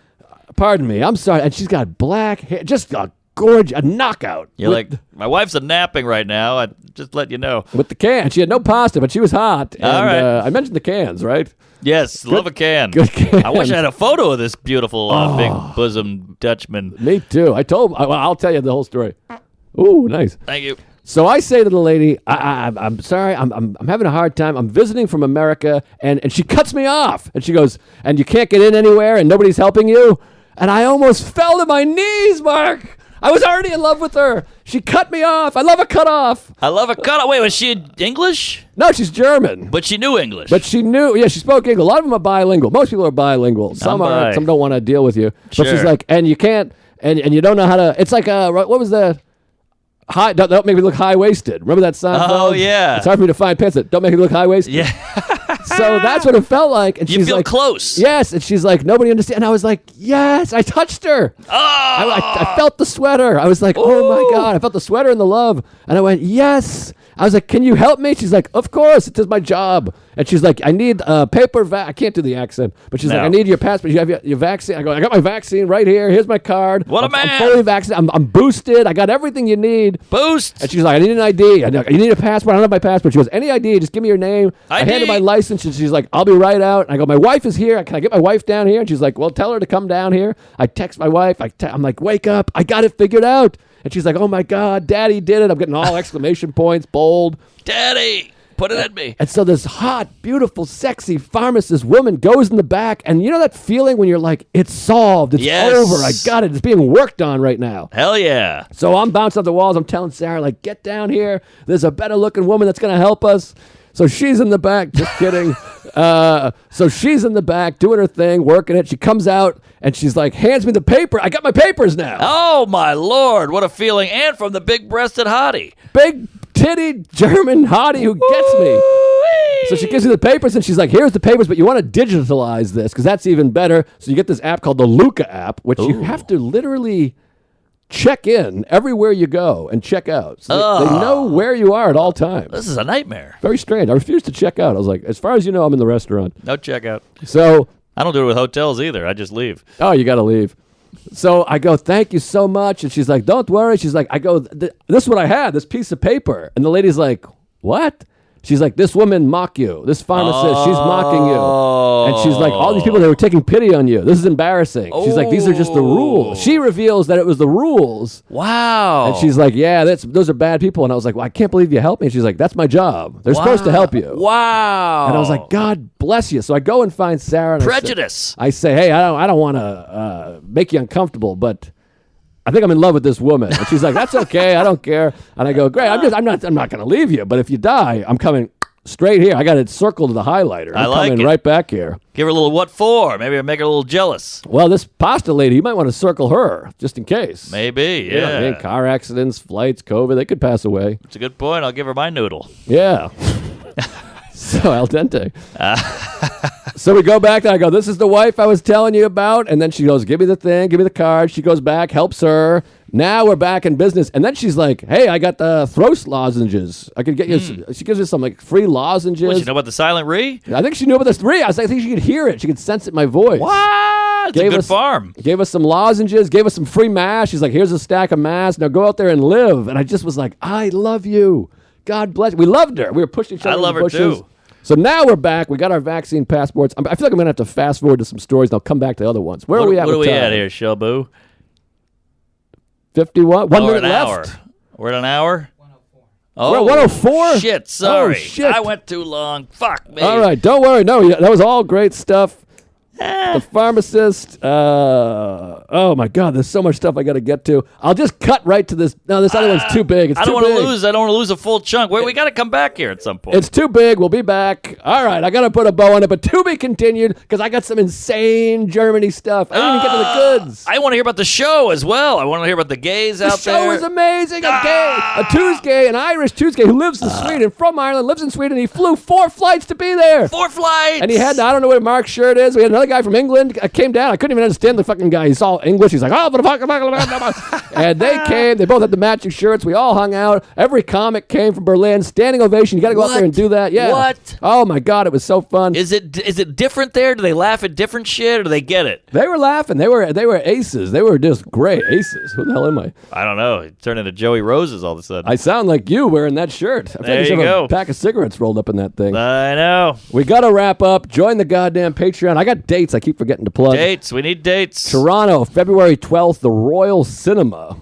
pardon me, I'm sorry. And she's got black hair, just a gorgeous, a knockout. You're like, my wife's napping right now. I just let you know. With the can. She had no pasta, but she was hot. And, all right. I mentioned the cans, right? Yes, love a can. Good can. I wish I had a photo of this beautiful big bosom Dutchman. Me too. I'll tell you the whole story. Ooh, nice. Thank you. So I say to the lady, I'm sorry, I'm having a hard time. I'm visiting from America, and she cuts me off. And she goes, and you can't get in anywhere, and nobody's helping you? And I almost fell to my knees, Mark. I was already in love with her. She cut me off. I love a cut off. I love a cut off. Wait, was she English? No, she's German. But she knew English. But she knew, she spoke English. A lot of them are bilingual. Most people are bilingual. Some aren't. Some don't want to deal with you. Sure. But she's like, and you can't, and you don't know how to, it's like, what was the, don't make me look high-waisted. Remember that song? Oh, yeah. It's hard for me to find pants that don't make me look high-waisted. Yeah. So that's what it felt like. And You she's feel like, close. Yes. And she's like, nobody understands. And I was like, yes, I touched her. Oh. I felt the sweater. I was like, oh my God. I felt the sweater and the love. And I went, yes. I was like, can you help me? She's like, of course. It is my job. And she's like, I need paper. I can't do the accent. But she's like, I need your passport. You have your vaccine. I go, I got my vaccine right here. Here's my card. What a man. I'm fully vaccinated. I'm boosted. I got everything you need. Boost. And she's like, I need an ID. You need a passport. I don't have my passport. She goes, any ID. Just give me your name. I handed my license. And she's like, I'll be right out. And I go, my wife is here. Can I get my wife down here? And she's like, well, tell her to come down here. I text my wife. I'm like, wake up. I got it figured out. And she's like, oh my God, Daddy did it. I'm getting all exclamation points, bold. Daddy, put it at me. And so this hot, beautiful, sexy pharmacist woman goes in the back. And you know that feeling when you're like, it's solved. It's over. I got it. It's being worked on right now. Hell yeah. So I'm bouncing off the walls. I'm telling Sarah, like, get down here. There's a better looking woman that's going to help us. So she's in the back, just kidding. So she's in the back doing her thing, working it. She comes out and she's like, hands me the paper. I got my papers now. Oh, my Lord. What a feeling. And from the big-breasted hottie. Big titty German hottie who gets me. So she gives me the papers and she's like, here's the papers, but you want to digitalize this because that's even better. So you get this app called the Luca app, which you have to literally check in everywhere you go and check out. So they know where you are at all times. This is a nightmare. Very strange. I refused to check out. I was like, as far as you know, I'm in the restaurant. No checkout. So I don't do it with hotels either. I just leave. Oh, you got to leave. So I go, thank you so much. And she's like, don't worry. She's like, I go, this is what I had, this piece of paper. And the lady's like, what? She's like, this woman mock you. This pharmacist, she's mocking you. And she's like, all these people, they were taking pity on you. This is embarrassing. She's like, these are just the rules. She reveals that it was the rules. Wow. And she's like, yeah, those are bad people. And I was like, well, I can't believe you helped me. And she's like, that's my job. They're supposed to help you. Wow. And I was like, God bless you. So I go and find Sarah. And Prejudice. I say, hey, I don't want to make you uncomfortable, but I think I'm in love with this woman. And she's like, that's okay. I don't care. And I go, great. I'm not going to leave you. But if you die, I'm coming straight here. I got it circled to the highlighter. I'm coming right back here. Give her a little what for. Maybe I'll make her a little jealous. Well, this pasta lady, you might want to circle her just in case. Maybe, You know what I mean? Car accidents, flights, COVID, they could pass away. It's a good point. I'll give her my noodle. Yeah. So al dente. So we go back and I go, this is the wife I was telling you about. And then she goes, give me the thing, give me the card. She goes back, helps her. Now we're back in business. And then she's like, hey, I got the throat lozenges. I could get you she gives us some like free lozenges. What, you know about the silent re? I think she knew about this three. I think she could hear it. She could sense it in my voice. What? It's a good farm. Gave us some lozenges, gave us some free mash. She's like, here's a stack of mash. Now go out there and live. And I just was like, I love you. God bless you. We loved her. We were pushing each other in the bushes. I love her too. So now we're back. We got our vaccine passports. I feel like I'm going to have to fast forward to some stories, and I'll come back to other ones. Where are we at? What are we time? at here, Shelboo? 51? 1 minute left. We're at an hour? 104. Oh, we're at 104? Shit, sorry. Oh, shit. I went too long. Fuck me. All right, don't worry. No, that was all great stuff. The pharmacist. Oh my God, there's so much stuff I got to get to. I'll just cut right to this. No, this other one's too big. It's I too don't big. want to lose a full chunk. We got to come back here at some point. It's too big. We'll be back. All right, I got to put a bow on it, but to be continued because I got some insane Germany stuff. I didn't even get to the goods. I want to hear about the show as well. I want to hear about the gays out there. The show is amazing. A Tuesgay, an Irish Tuesgay who lives in Sweden, from Ireland, lives in Sweden. He flew 4 flights to be there. 4 flights. And he had, I don't know what Mark's shirt is. We had another guy from England. Came down. I couldn't even understand the fucking guy. He saw English. He's like, oh, but and they came. They both had the matching shirts. We all hung out. Every comic came from Berlin. Standing ovation. You got to go out there and do that. Yeah. What? Oh my God, it was so fun. Is it different there? Do they laugh at different shit, or do they get it? They were laughing. They were aces. They were just great aces. Who the hell am I? I don't know. It turned into Joey Roses all of a sudden. I sound like you wearing that shirt. I there think you go. A pack of cigarettes rolled up in that thing. I know. We got to wrap up. Join the goddamn Patreon. I got dates. I keep forgetting to plug. Dates. We need dates. Toronto, February 12th, the Royal Cinema.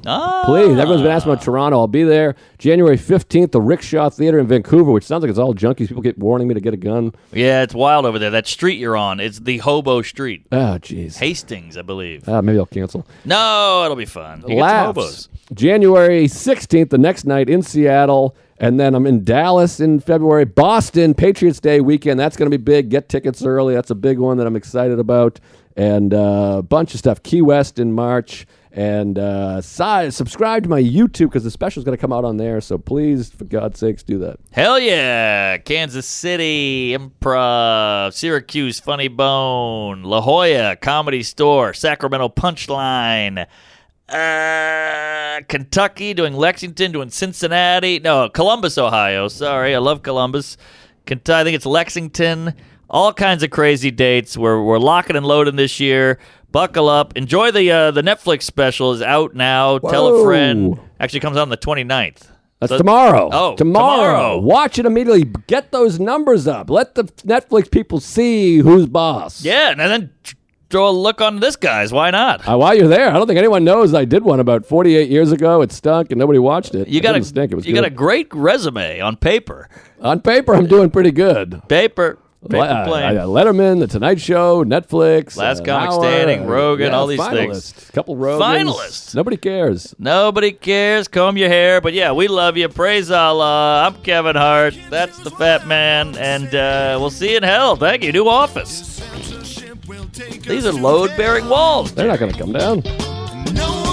Please, everyone's been asking about Toronto. I'll be there. January 15th, the Rickshaw Theater in Vancouver, which sounds like it's all junkies. People keep warning me to get a gun. Yeah, it's wild over there. That street you're on, it's the Hobo Street. Oh, jeez. Hastings, I believe. Maybe I'll cancel. No, it'll be fun. You get some hobos. January 16th, the next night in Seattle. And then I'm in Dallas in February. Boston, Patriots Day weekend. That's going to be big. Get tickets early. That's a big one that I'm excited about. And a bunch of stuff. Key West in March. And subscribe to my YouTube because the special is going to come out on there. So please, for God's sakes, do that. Hell yeah. Kansas City, Improv, Syracuse, Funny Bone, La Jolla, Comedy Store, Sacramento Punchline, Kentucky, doing Lexington, doing Cincinnati. No, Columbus, Ohio. Sorry, I love Columbus. Kentucky, I think it's Lexington. All kinds of crazy dates. We're locking and loading this year. Buckle up. Enjoy the Netflix special is out now. Whoa. Tell a friend. Actually comes out on the 29th. That's tomorrow. Oh, tomorrow. Watch it immediately. Get those numbers up. Let the Netflix people see who's boss. Yeah, and then throw a look on this guy's. Why not? While you're there, I don't think anyone knows I did one about 48 years ago. It stunk and nobody watched it. You got a great resume on paper. On paper, I'm doing pretty good. Paper plane. Letterman, The Tonight Show, Netflix, Last Comic Standing, Rogan, all these things. Couple Rogans. Finalists. Nobody cares. Nobody cares. Comb your hair. But yeah, we love you. Praise Allah. I'm Kevin Hart. That's the Fat Man. And we'll see you in hell. Thank you. New office. These are load-bearing walls. They're not going to come down. No